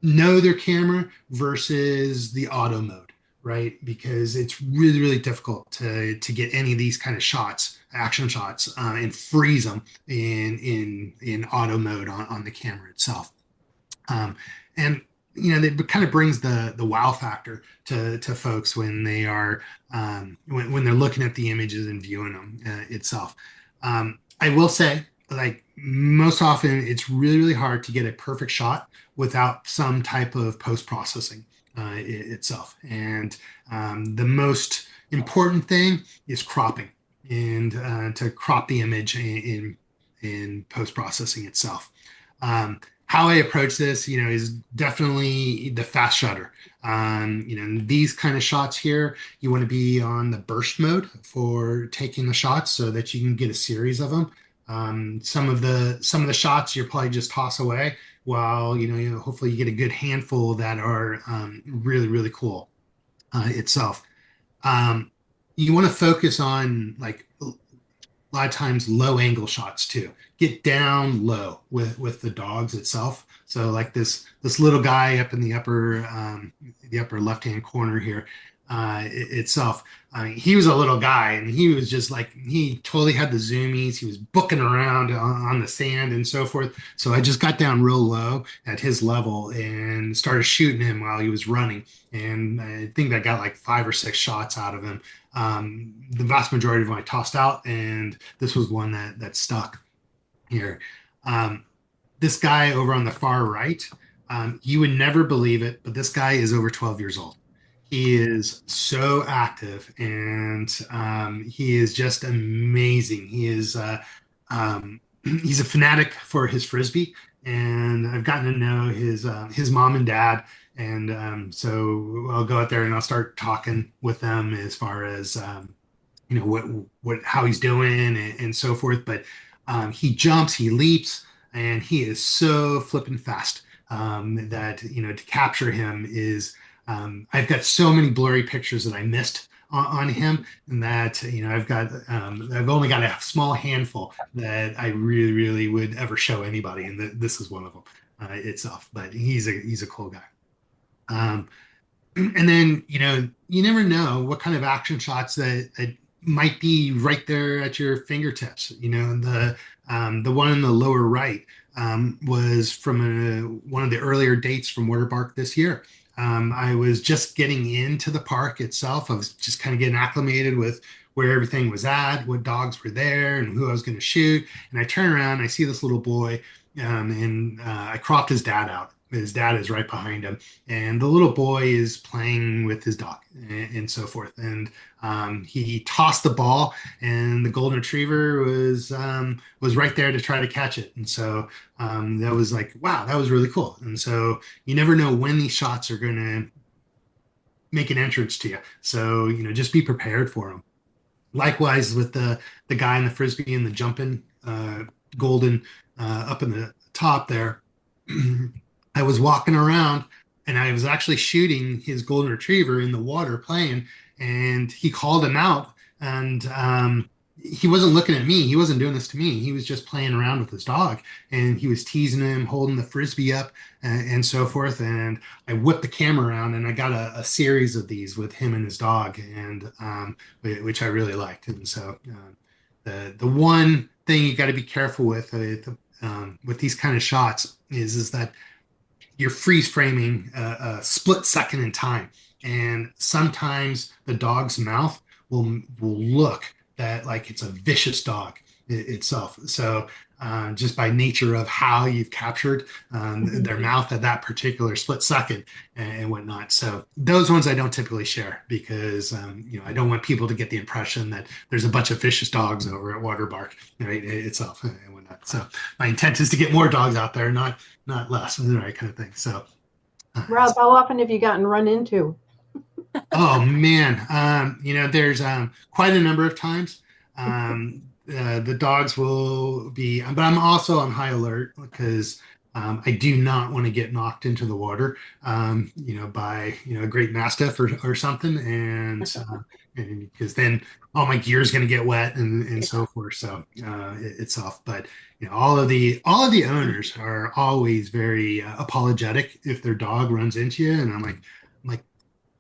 know their camera versus the auto mode, right? Because it's really, really difficult to get any of these kind of shots, action shots, and freeze them in auto mode on the camera itself. And it kind of brings the wow factor to folks when they are when they're looking at the images and viewing them itself. I will say, like, most often it's really, really hard to get a perfect shot without some type of post-processing itself. And the most important thing is cropping, and to crop the image in post-processing itself. How I approach this, is definitely the fast shutter. These kind of shots here, you want to be on the burst mode for taking the shots so that you can get a series of them. Some of the shots you'll probably just toss away, while hopefully you get a good handful that are really, really cool itself. You want to focus on, like, a lot of times low angle shots too. Get down low with the dogs itself. So like this little guy up in the upper left hand corner here itself. He was a little guy, and he was just like, he totally had the zoomies. He was booking around on the sand and so forth. So I just got down real low at his level and started shooting him while he was running. And I think I got like 5 or 6 shots out of him. The vast majority of them I tossed out, and this was one that stuck here. This guy over on the far right, you would never believe it, but this guy is over 12 years old. He is so active, and he is just amazing. He is he's a fanatic for his frisbee, and I've gotten to know his mom and dad, and so I'll go out there and I'll start talking with them as far as what how he's doing and so forth. But he jumps, he leaps, and he is so flipping fast that to capture him is I've got so many blurry pictures that I missed on him, and that I've only got a small handful that I really, really would ever show anybody, and this is one of them itself. But he's a cool guy. Um, and then you never know what kind of action shots that might be right there at your fingertips. The one in the lower right was from one of the earlier dates from Waterpark this year. I was just getting into the park itself. I was just kind of getting acclimated with where everything was at, what dogs were there, and who I was going to shoot. And I turn around, and I see this little boy, and I cropped his dad out. His dad is right behind him, and the little boy is playing with his dog and so forth. And he tossed the ball, and the golden retriever was right there to try to catch it. And so that was like, wow, that was really cool. And so you never know when these shots are going to make an entrance to you. So just be prepared for them. Likewise with the guy in the frisbee and the jumping golden up in the top there. I was walking around and I was actually shooting his golden retriever in the water playing, and he called him out, and he wasn't looking at me. He wasn't doing this to me. He was just playing around with his dog, and he was teasing him, holding the frisbee up and so forth. And I whipped the camera around, and I got a series of these with him and his dog, and which I really liked. And so the one thing you got to be careful with these kind of shots is that you're freeze framing a split second in time, and sometimes the dog's mouth will look that like it's a vicious dog itself. So just by nature of how you've captured their mouth at that particular split second and whatnot. So those ones I don't typically share because I don't want people to get the impression that there's a bunch of vicious dogs over at Waterpark, right, itself and whatnot. So my intent is to get more dogs out there, not less, right, kind of thing. So Rob, how often have you gotten run into? Oh man, there's quite a number of times. The dogs will be, but I'm also on high alert because I do not want to get knocked into the water, by a great mastiff or something, and because then all my gear is going to get wet and so forth. So it's off. But all of the owners are always very apologetic if their dog runs into you, and I'm like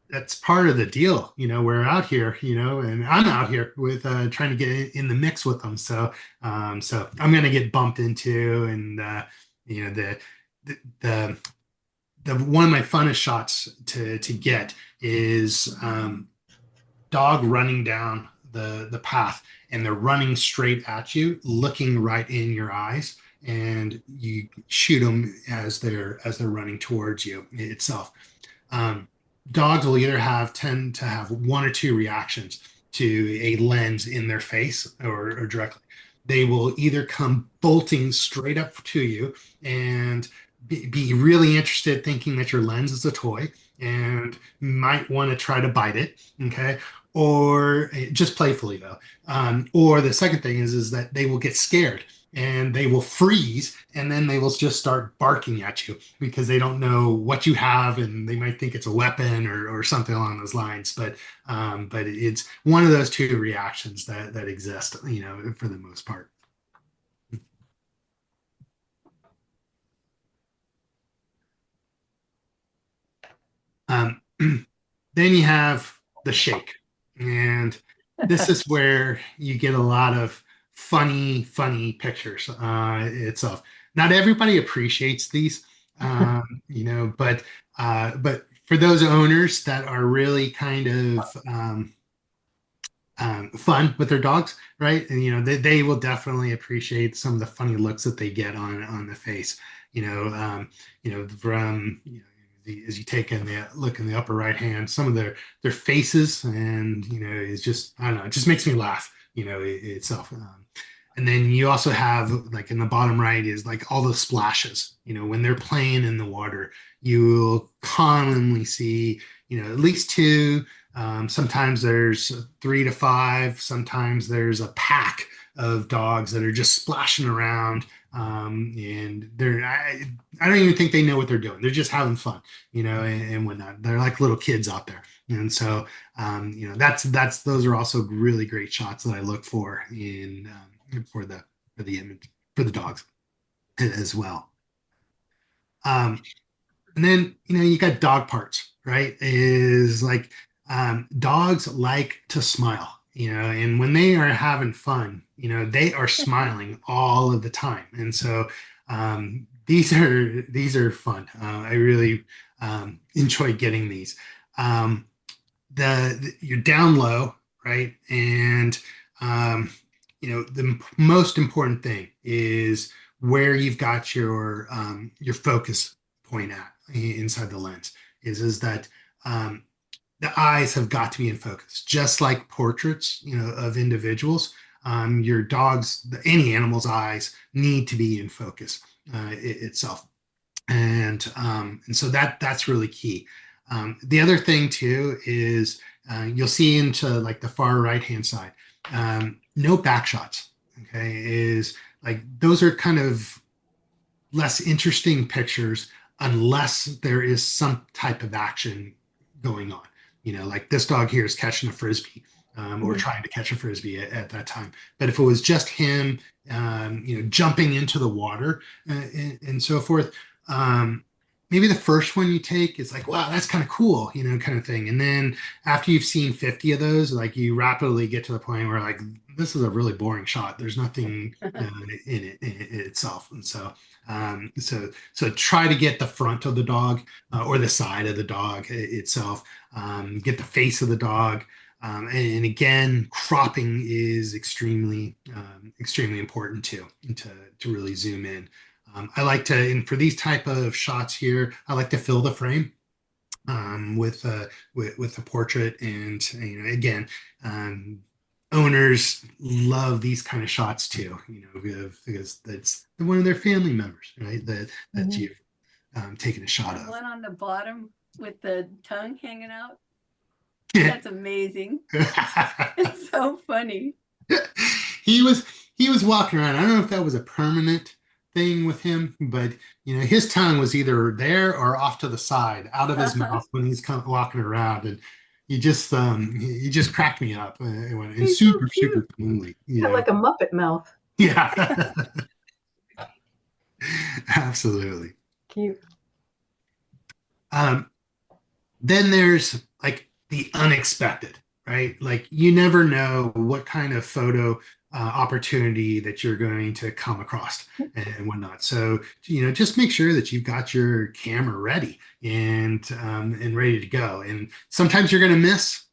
that's part of the deal. We're out here, and I'm out here with trying to get in the mix with them. So I'm going to get bumped into, and the one of my funnest shots to get is dog running down the path, and they're running straight at you, looking right in your eyes, and you shoot them as they're running towards you itself. Dogs will either tend to have one or two reactions to a lens in their face or directly. They will either come bolting straight up to you and be really interested, thinking that your lens is a toy and might want to try to bite it, okay? Or just playfully though. Or the second thing is that they will get scared and they will freeze, and then they will just start barking at you because they don't know what you have, and they might think it's a weapon or something along those lines. But it's one of those two reactions that exist, for the most part. Then you have the shake, and this is where you get a lot of funny pictures itself. Not everybody appreciates these, but for those owners that are really kind of fun with their dogs, right? And they will definitely appreciate some of the funny looks that they get on the face. From as you take in the look in the upper right hand, some of their faces, and it's just, I don't know, it just makes me laugh, itself. And then you also have, like in the bottom right, is like all the splashes. When they're playing in the water, you will commonly see, at least two. Sometimes there's 3 to 5. Sometimes there's a pack of dogs that are just splashing around and I don't even think they know what they're doing. They're just having fun, and whatnot. They're like little kids out there. And so, that's those are also really great shots that I look for in for the image for the dogs as well. Um, and then, you got dog parts, right? Is like dogs like to smile, and when they are having fun, they are smiling all of the time. And so these are fun. I really enjoy getting these. Um, you're down low, right? And the most important thing is where you've got your focus point at inside the lens is that the eyes have got to be in focus, just like portraits, of individuals. Your dog's, any animal's eyes need to be in focus itself, and so that's really key. The other thing too is you'll see into like the far right hand side, no back shots. Okay, is like those are kind of less interesting pictures unless there is some type of action going on. Like this dog here is catching a frisbee, or trying to catch a frisbee at that time. But if it was just him, jumping into the water and so forth, maybe the first one you take is like, wow, that's kind of cool, kind of thing. And then after you've seen 50 of those, like you rapidly get to the point where like, this is a really boring shot. There's nothing in it itself. And so try to get the front of the dog or the side of the dog itself, get the face of the dog. And again, cropping is extremely important too, to really zoom in. I like to, and for these type of shots here, I like to fill the frame with a portrait, and again, owners love these kind of shots too, because that's one of their family members, right? That you've taken a shot of. One on the bottom with the tongue hanging out. That's amazing. It's so funny. He was walking around. I don't know if that was a permanent thing with him, but his tongue was either there or off to the side, out of his mouth when he's walking around, and he just cracked me up. And He's super so cute. super cleanly, Got like a Muppet mouth. yeah, absolutely. Cute. Then there's like the unexpected, right? Like you never know what kind of photo opportunity that you're going to come across and whatnot. So, just make sure that you've got your camera ready and ready to go. And sometimes you're going to miss.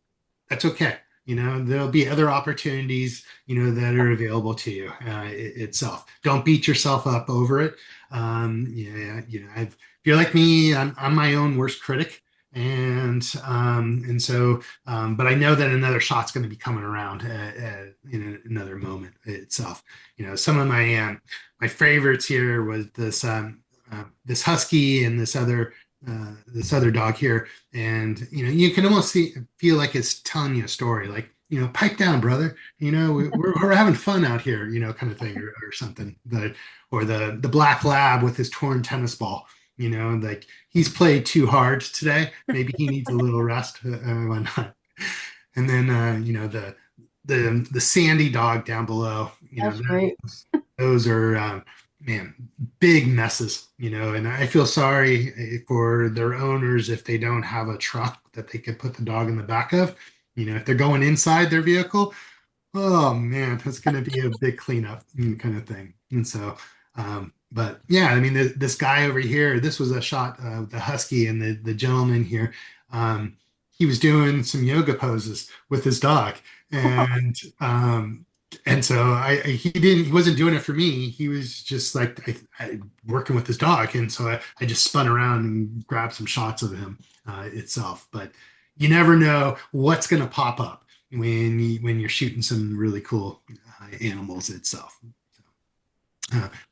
That's okay. There'll be other opportunities, that are available to you itself. Don't beat yourself up over it. If you're like me, I'm my own worst critic. And so, but I know that another shot's going to be coming around in another moment itself. Some of my favorites here was this husky and this other dog here, and you can almost feel like it's telling you a story, like pipe down, brother. We're having fun out here, kind of thing, or something. Or the black lab with his torn tennis ball. Like he's played too hard today. Maybe he needs a little rest and whatnot. And then the sandy dog down below. That's great. Those are man, big messes. And I feel sorry for their owners if they don't have a truck that they could put the dog in the back of. If they're going inside their vehicle, oh man, that's going to be a big cleanup kind of thing. And so. But yeah, I mean, this guy over here, this was a shot of the husky, and the gentleman here, he was doing some yoga poses with his dog, and so he wasn't doing it for me. He was just like working with his dog, and so I just spun around and grabbed some shots of him itself. But you never know what's going to pop up when you're shooting some really cool animals itself.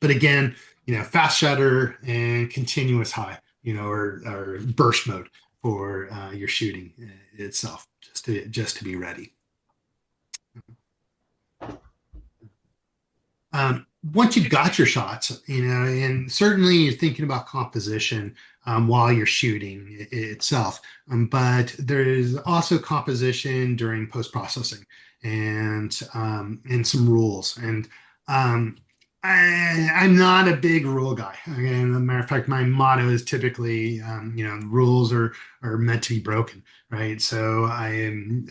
But again, fast shutter and continuous high, or burst mode for your shooting itself, just to be ready. once you've got your shots, and certainly you're thinking about composition while you're shooting itself, but there's also composition during post-processing and some rules. And I'm not a big rule guy. Again, as a matter of fact, my motto is typically, rules are meant to be broken, right? So I'm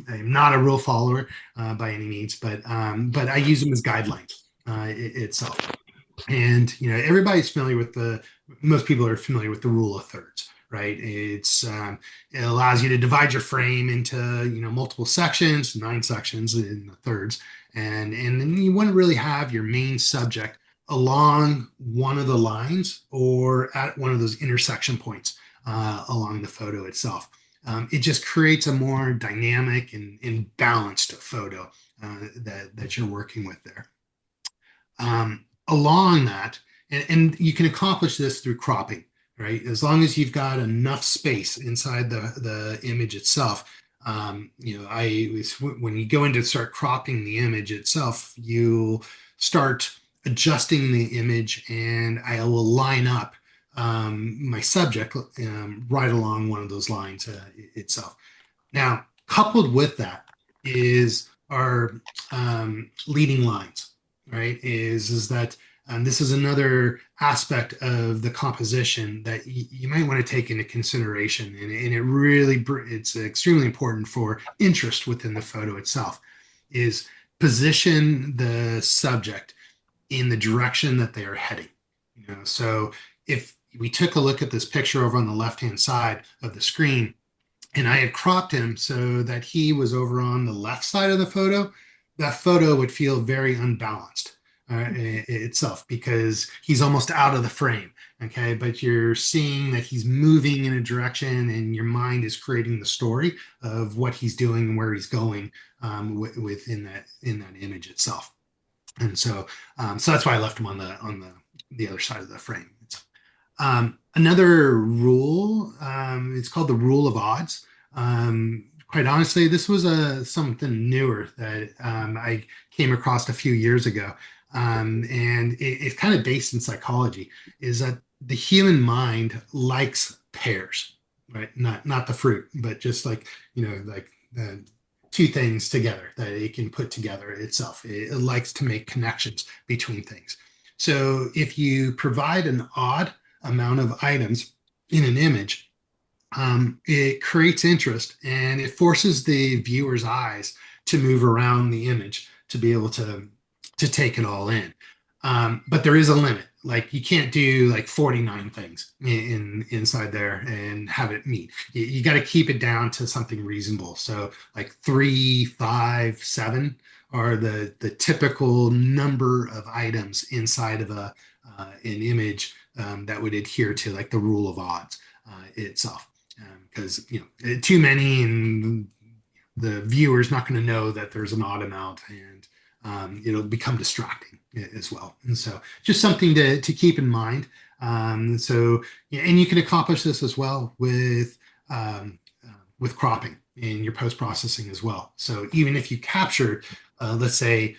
not a rule follower by any means, but I use them as guidelines itself. And everybody's familiar with most people are familiar with the rule of thirds, right? It allows you to divide your frame into multiple sections, 9 sections in the thirds, and then you wouldn't really have your main subject along one of the lines or at one of those intersection points along the photo itself. It just creates a more dynamic and balanced photo that you're working with there. Along that, and you can accomplish this through cropping, right? As long as you've got enough space inside the image itself. When you go in to start cropping the image itself, you'll start adjusting the image, and I will line up my subject right along one of those lines itself. Now, coupled with that is our leading lines, right? Is that this is another aspect of the composition that you might want to take into consideration, and it's extremely important for interest within the photo itself. Is position the subject in the direction that they are heading. So if we took a look at this picture over on the left-hand side of the screen, and I had cropped him so that he was over on the left side of the photo, that photo would feel very unbalanced itself, because he's almost out of the frame. Okay, but you're seeing that he's moving in a direction, and your mind is creating the story of what he's doing and where he's going within that image itself. And so that's why I left him on the other side of the frame. Another rule, it's called the rule of odds. Quite honestly, this was something newer that I came across a few years ago. And it's kind of based in psychology, is that the human mind likes pairs, right? Not the fruit, but just like two things together that it can put together itself. It likes to make connections between things. So if you provide an odd amount of items in an image, it creates interest, and it forces the viewer's eyes to move around the image to be able to take it all in. But there is a limit. Like, you can't do like 49 things inside there and have it meet. You got to keep it down to something reasonable. So like 3, 5, 7 are the typical number of items inside of an image that would adhere to like the rule of odds itself. Because too many, and the viewer's not going to know that there's an odd amount, and it'll become distracting as well. And so just something to keep in mind. And you can accomplish this as well with cropping in your post-processing as well. So even if you captured, let's say,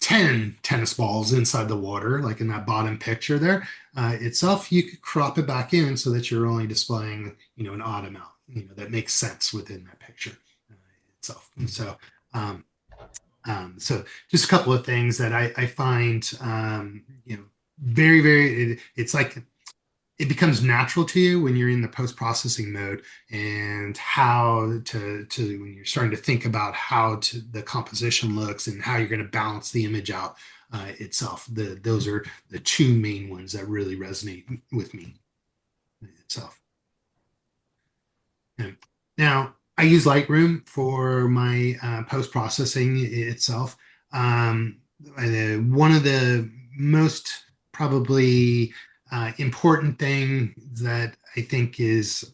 10 tennis balls inside the water, like in that bottom picture there itself, you could crop it back in so that you're only displaying, an odd amount, that makes sense within that picture itself. And so just a couple of things that I find, very, very, it's like it becomes natural to you when you're in the post-processing mode, and how to when you're starting to think about how the composition looks and how you're going to balance the image out itself. Those are the two main ones that really resonate with me itself. And now, I use Lightroom for my post-processing itself. One of the most probably important thing that I think is,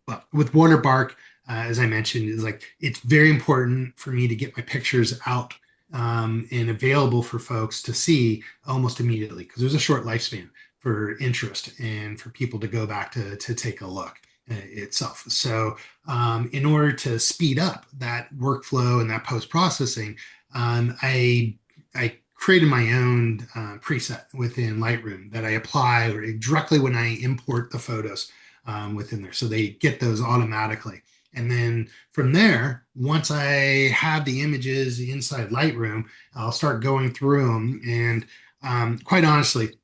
well, with waterbark, as I mentioned, is like, it's very important for me to get my pictures out and available for folks to see almost immediately, because there's a short lifespan for interest and for people to go back to take a look itself. So in order to speed up that workflow and that post-processing, I created my own preset within Lightroom that I apply directly when I import the photos within there. So they get those automatically. And then from there, once I have the images inside Lightroom, I'll start going through them. And quite honestly,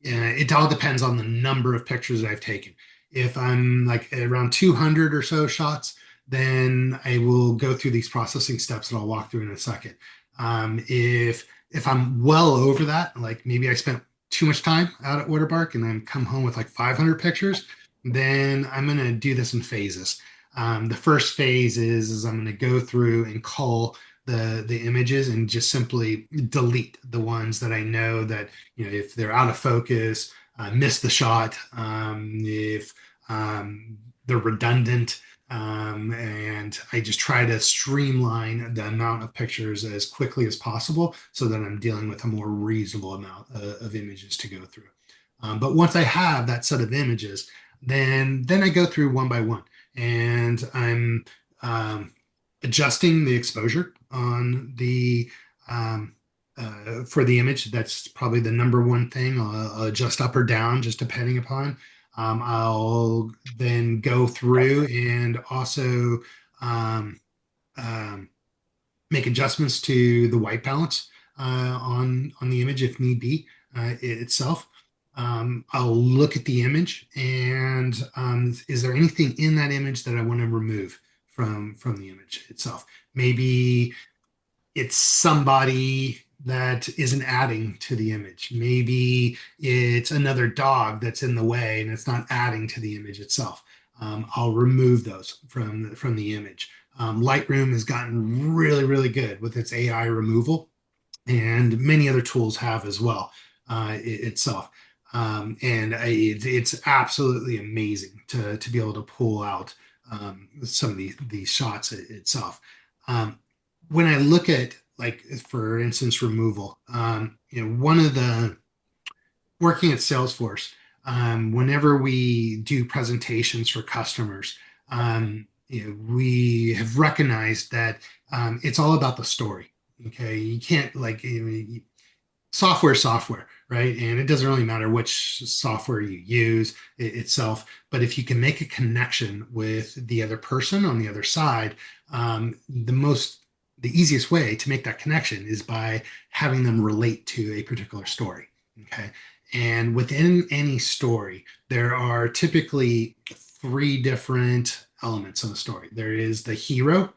it all depends on the number of pictures that I've taken. If I'm like around 200 or so shots, then I will go through these processing steps that I'll walk through in a second. If I'm well over that, like maybe I spent too much time out at Waterbark and then come home with like 500 pictures, then I'm going to do this in phases. The first phase is I'm going to go through and cull the images and just simply delete the ones that I know that, if they're out of focus, miss the shot, if they're redundant, and I just try to streamline the amount of pictures as quickly as possible so that I'm dealing with a more reasonable amount of images to go through. But once I have that set of images, then I go through one by one, and I'm adjusting the exposure on the for the image. That's probably the number one thing. I'll adjust up or down just depending upon. I'll then go through and also um, um, make adjustments to the white balance on the image if need be itself. I'll look at the image and is there anything in that image that I want to remove from the image itself? Maybe it's somebody that isn't adding to the image. Maybe it's another dog that's in the way and it's not adding to the image itself. I'll remove those from the image. Lightroom has gotten really, really good with its AI removal, and many other tools have as well itself. It's absolutely amazing to be able to pull out some of these shots itself. When I look at, like, for instance, removal, one of the working at Salesforce, whenever we do presentations for customers, we have recognized that it's all about the story. Okay, you can't software, right? And it doesn't really matter which software you use itself, but if you can make a connection with the other person on the other side, the easiest way to make that connection is by having them relate to a particular story. Okay. And within any story, there are typically three different elements of the story. There is the hero,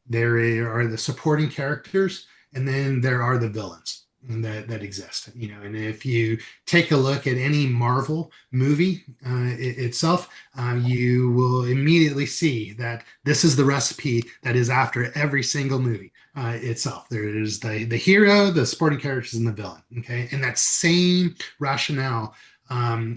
there are the supporting characters, and then there are the villains that exist. And if you take a look at any Marvel movie itself, you will immediately see that this is the recipe that is after every single movie itself. There is the hero, the supporting characters, and the villain. Okay, and that same rationale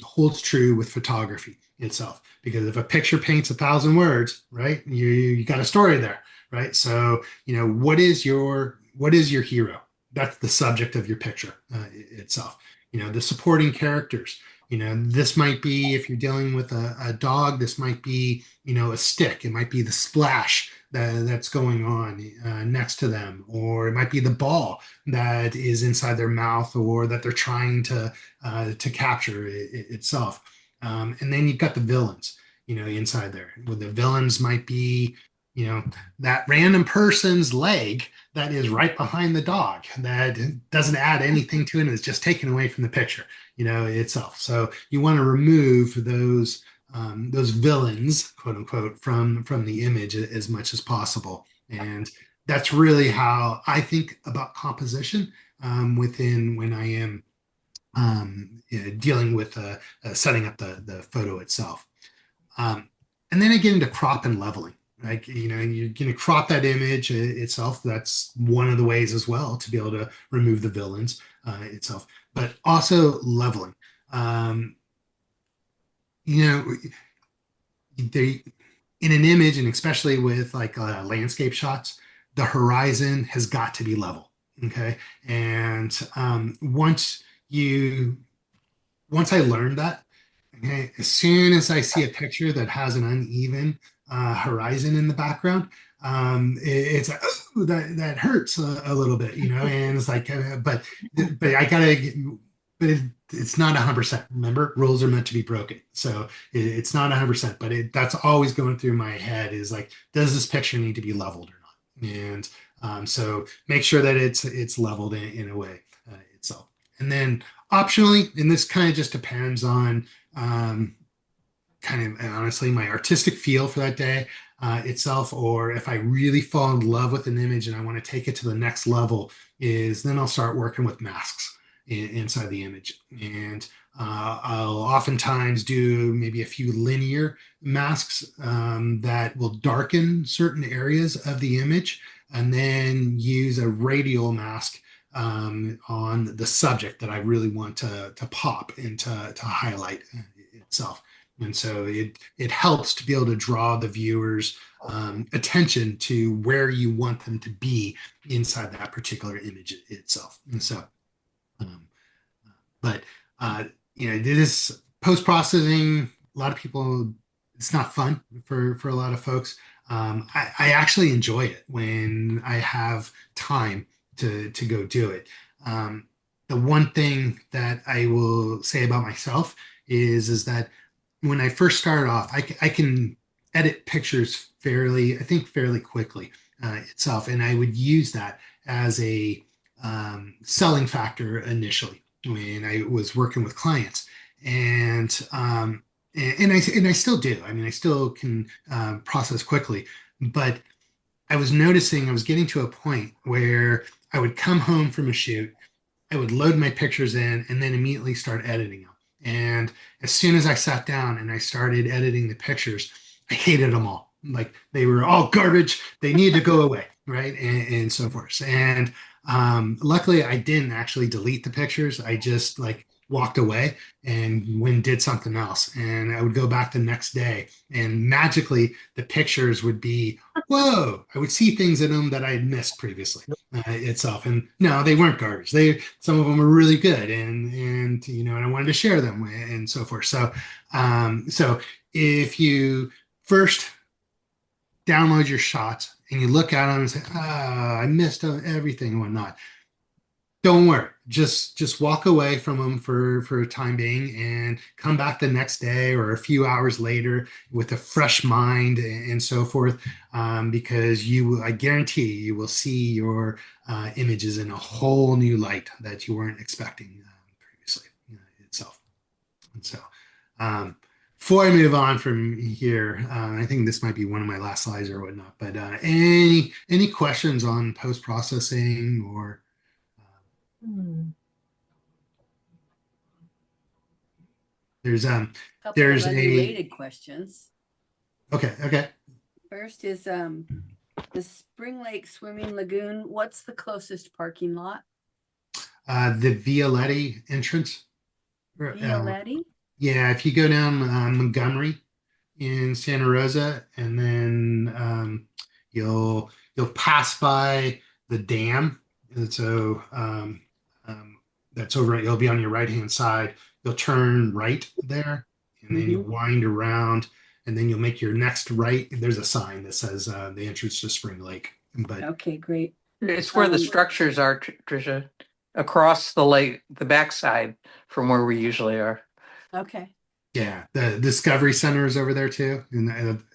holds true with photography itself. Because if a picture paints 1,000 words, right, you got a story there, right? So what is your hero? That's the subject of your picture itself. The supporting characters. This might be, if you're dealing with a dog, this might be, a stick. It might be the splash that's going on next to them, or it might be the ball that is inside their mouth or that they're trying to capture itself. And then you've got the villains, inside there. Well, the villains might be, that random person's leg that is right behind the dog that doesn't add anything to it and is just taken away from the picture, itself. So you want to remove those villains, quote unquote, from the image as much as possible. And that's really how I think about composition within when I am dealing with setting up the photo itself. And then I get into crop and leveling. Like, you're going to crop that image itself. That's one of the ways as well to be able to remove the villains itself, but also leveling. They, in an image, and especially with like landscape shots, the horizon has got to be level. Okay. And once I learned that, okay, as soon as I see a picture that has an uneven horizon in the background, it's like, oh, that hurts a little bit, and it's like, but I gotta get, but it's not 100%. Remember, rules are meant to be broken, so it's not 100%. But that's always going through my head is like, does this picture need to be leveled or not? And so make sure that it's leveled in a way itself. And then optionally, and this kind of just depends on kind of honestly my artistic feel for that day itself, or if I really fall in love with an image and I want to take it to the next level, is then I'll start working with masks inside the image. And I'll oftentimes do maybe a few linear masks that will darken certain areas of the image, and then use a radial mask on the subject that I really want to pop and to highlight itself. And so it helps to be able to draw the viewers attention to where you want them to be inside that particular image itself. And so um, but this post-processing, a lot of people, it's not fun for a lot of folks. I actually enjoy it when I have time to go do it. The one thing that I will say about myself is that when I first started off, I can edit pictures fairly quickly itself, and I would use that as a selling factor initially when I was working with clients, and I still do. I mean, I still can process quickly, but I was noticing I was getting to a point where I would come home from a shoot, I would load my pictures in, and then immediately start editing them. And as soon as I sat down and I started editing the pictures, I hated them all. Like they were all garbage. They need to go away, right? And so forth. And luckily, I didn't actually delete the pictures. I just like walked away and did something else. And I would go back the next day, and magically the pictures would be, whoa! I would see things in them that I had missed previously itself. And no, they weren't garbage. Some of them were really good, and and I wanted to share them and so forth. So if you first download your shots and you look at them and say, I missed everything and whatnot, don't worry. Just walk away from them for a time being and come back the next day or a few hours later with a fresh mind and so forth, because I guarantee you will see your images in a whole new light that you weren't expecting previously itself. And so before I move on from here, I think this might be one of my last slides or whatnot, but any questions on post-processing or there's Couple there's of unrelated questions. Okay. First is the Spring Lake Swimming Lagoon. What's the closest parking lot? The Violetti entrance. Violetti? Yeah, if you go down Montgomery in Santa Rosa, and then you'll pass by the dam, and so that's over. You'll be on your right hand side. You'll turn right there, and then you'll wind around, and then you'll make your next right. There's a sign that says the entrance to Spring Lake. But okay, great. It's where the structures are, Tricia, across the lake, the backside from where we usually are. Okay. yeah, the Discovery Center is over there too,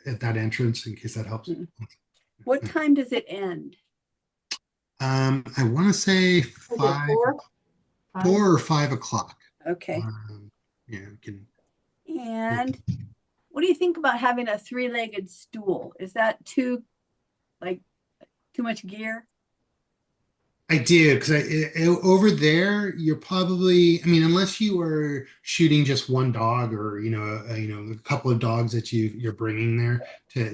at that entrance. In case that helps. What time does it end? I want to say 4 or 5 o'clock. Okay. Yeah, we can. And what do you think about having a three-legged stool? Is that too much gear? I do, because over there you're probably, I mean, unless you are shooting just one dog or a couple of dogs that you're bringing there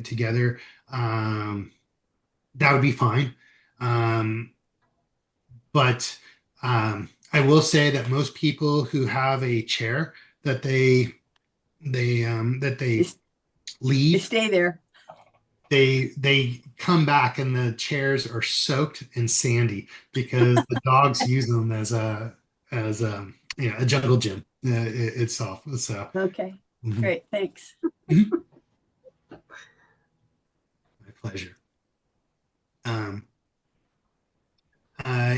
together, that would be fine. But I will say that most people who have a chair that they leave, They stay there. they come back and the chairs are soaked and sandy because the dogs use them as a jungle gym itself. So Okay, great, thanks. My pleasure. Um,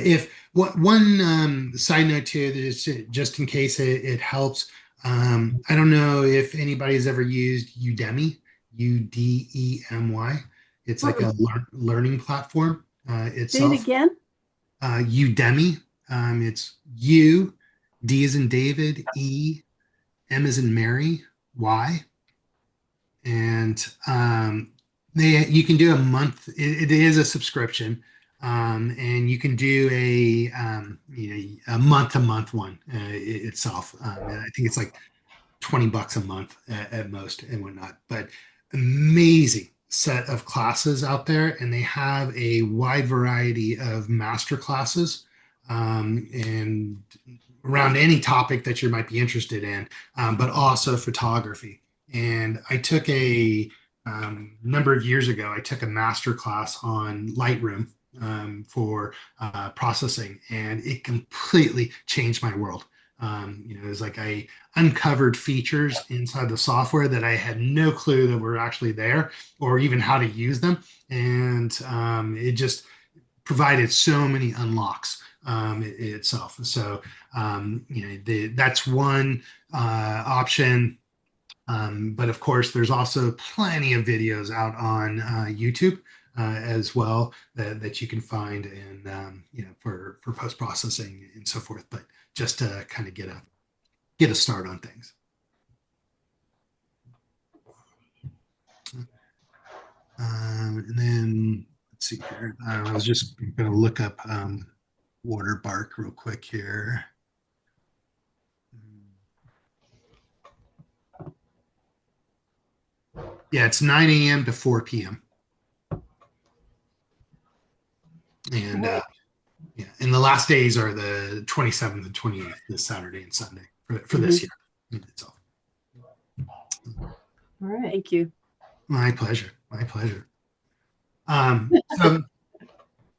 if what one side note too, just in case it helps, I don't know if anybody's ever used Udemy, Udemy. It's like a learning platform Say it itself. again. Udemy. It's U, D as in David, E, M as in Mary, Y, and you can do a month. It is a subscription, and you can do a month to month one itself. And I think it's like $20 a month at most and whatnot. But amazing set of classes out there, and they have a wide variety of master classes and around any topic that you might be interested in, but also photography. And I took a number of years ago, I took a master class on Lightroom for processing, and it completely changed my world. It was like I uncovered features inside the software that I had no clue that were actually there or even how to use them. And it just provided so many unlocks itself. So, that's one option. But of course, there's also plenty of videos out on YouTube as well that you can find and for post processing and so forth. But just to kind of get a start on things. And then let's see here. I was just going to look up waterbark real quick here. Yeah, it's 9 a.m. to 4 p.m. And and the last days are the 27th and 28th, this Saturday and Sunday for this year itself. All right. Thank you. My pleasure. My pleasure. So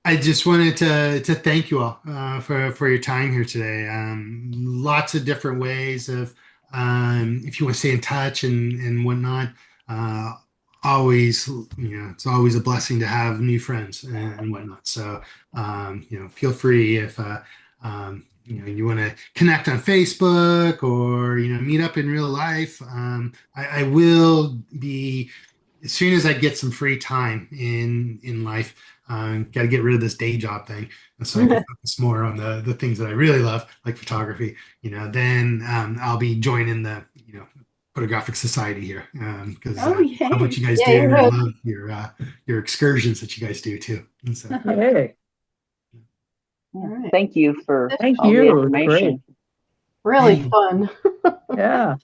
I just wanted to thank you all for your time here today. Lots of different ways of if you want to stay in touch and whatnot. Always, it's always a blessing to have new friends and whatnot. So, feel free if you want to connect on Facebook or meet up in real life. I will be, as soon as I get some free time in life. Got to get rid of this day job thing, and so I can focus more on the things that I really love, like photography. Then I'll be joining the photographic society here because I love what you guys do, and I love your excursions that you guys do too. And so, Hey, All right. Thank you for thank all the you. information. Really fun. Yeah.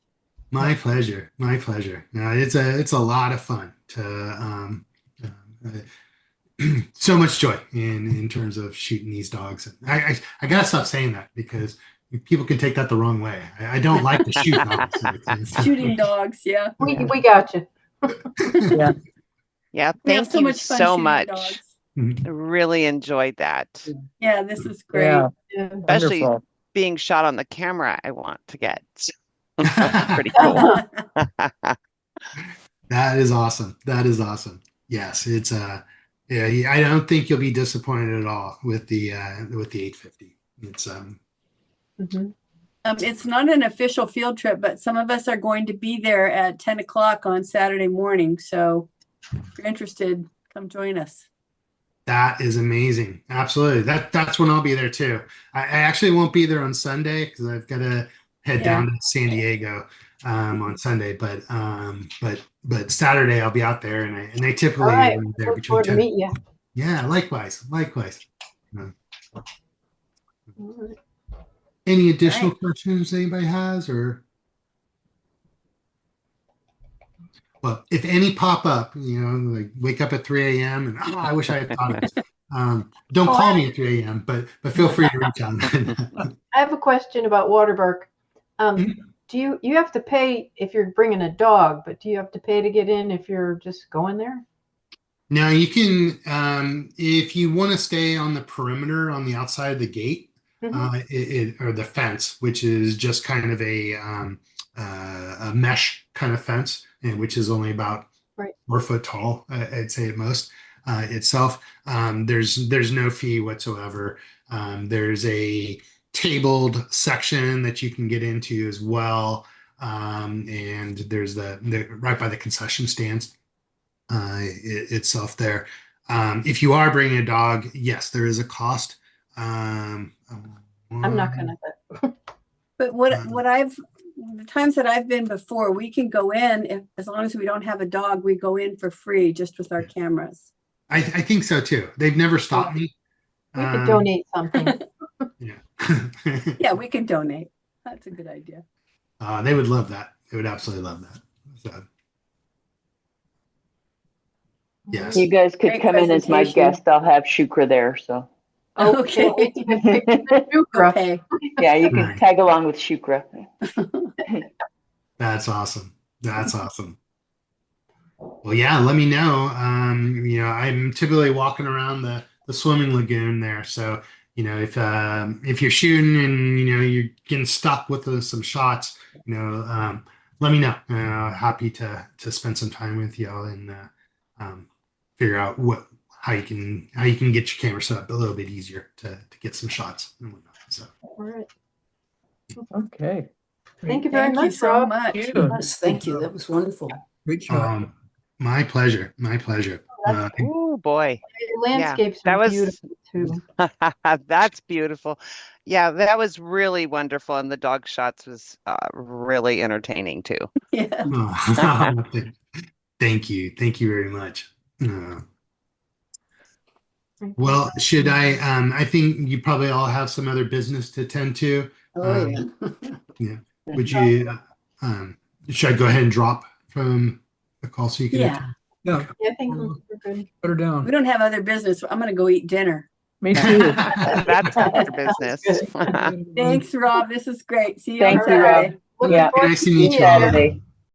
my pleasure. My pleasure. No, it's a lot of fun to so much joy in terms of shooting these dogs. And I gotta stop saying that because people can take that the wrong way. I don't like to shoot dogs. Shooting dogs, yeah. We got you. Yeah. Yeah, We have thank so you much fun so shooting much. dogs. I really enjoyed that. Yeah, this is great. Yeah. Yeah. Especially Wonderful. being shot on the camera, I want to get. Pretty cool. That is awesome. That is awesome. Yes, it's yeah, I don't think you'll be disappointed at all with the 850. It's Mhm. It's not an official field trip, but some of us are going to be there at 10 o'clock on Saturday morning. So if you're interested, come join us. That is amazing. Absolutely. That's when I'll be there too. I actually won't be there on Sunday because I've got to head down to San Diego on Sunday. But Saturday I'll be out there, and I typically All right. am there Look between forward to 10. meet you. Yeah, likewise. All right. Any additional Right. questions anybody has, or well, if any pop up, like wake up at 3 a.m. and I wish I had thought of this. Don't call me at 3 a.m., but feel free to reach out. I have a question about Waterbark. Do you have to pay if you're bringing a dog, but do you have to pay to get in if you're just going there? Now you can, if you want to stay on the perimeter on the outside of the gate, or the fence, which is just kind of a mesh kind of fence, and which is only about 4 foot tall, I'd say at most. itself. There's no fee whatsoever. There's a tabled section that you can get into as well. And there's the right by the concession stands itself there. If you are bringing a dog, yes, there is a cost. I'm not gonna. But the times that I've been before, we can go in as long as we don't have a dog, we go in for free just with our cameras. I think so too. They've never stopped me. We could donate something. Yeah. Yeah, we can donate. That's a good idea. They would love that. They would absolutely love that. So, yes. You guys could Great come in as my presentation. guest. I'll have Shukra there. So Okay. Okay. yeah, you can Right. tag along with Shukra. That's awesome. That's awesome. Well, yeah, let me know. I'm typically walking around the swimming lagoon there. So, if you're shooting and, you're getting stuck with some shots, let me know. Happy to spend some time with y'all and figure out how you can get your camera set up a little bit easier to get some shots and whatnot. So, All right. Okay. Thank you very Thank you much, so Rob. much. Thank you. Yes, thank you. That was wonderful. Great job. my pleasure. My pleasure. Oh boy. The landscapes that are was- beautiful too. That's beautiful. Yeah, that was really wonderful. And the dog shots was really entertaining too. Yeah. Thank you. Thank you very much. Well, should I think you probably all have some other business to attend to. Oh, yeah. Would you, should I go ahead and drop from the call so you can? Yeah. Yeah, Yeah, I think we're good. put her down. We don't have other business. I'm going to go eat dinner. Me too. That's your business. Thanks, Rob. This is great. See you Thank on you, Rob. Saturday. Looking Yeah. forward Nice to seeing meet you you all. there. Saturday.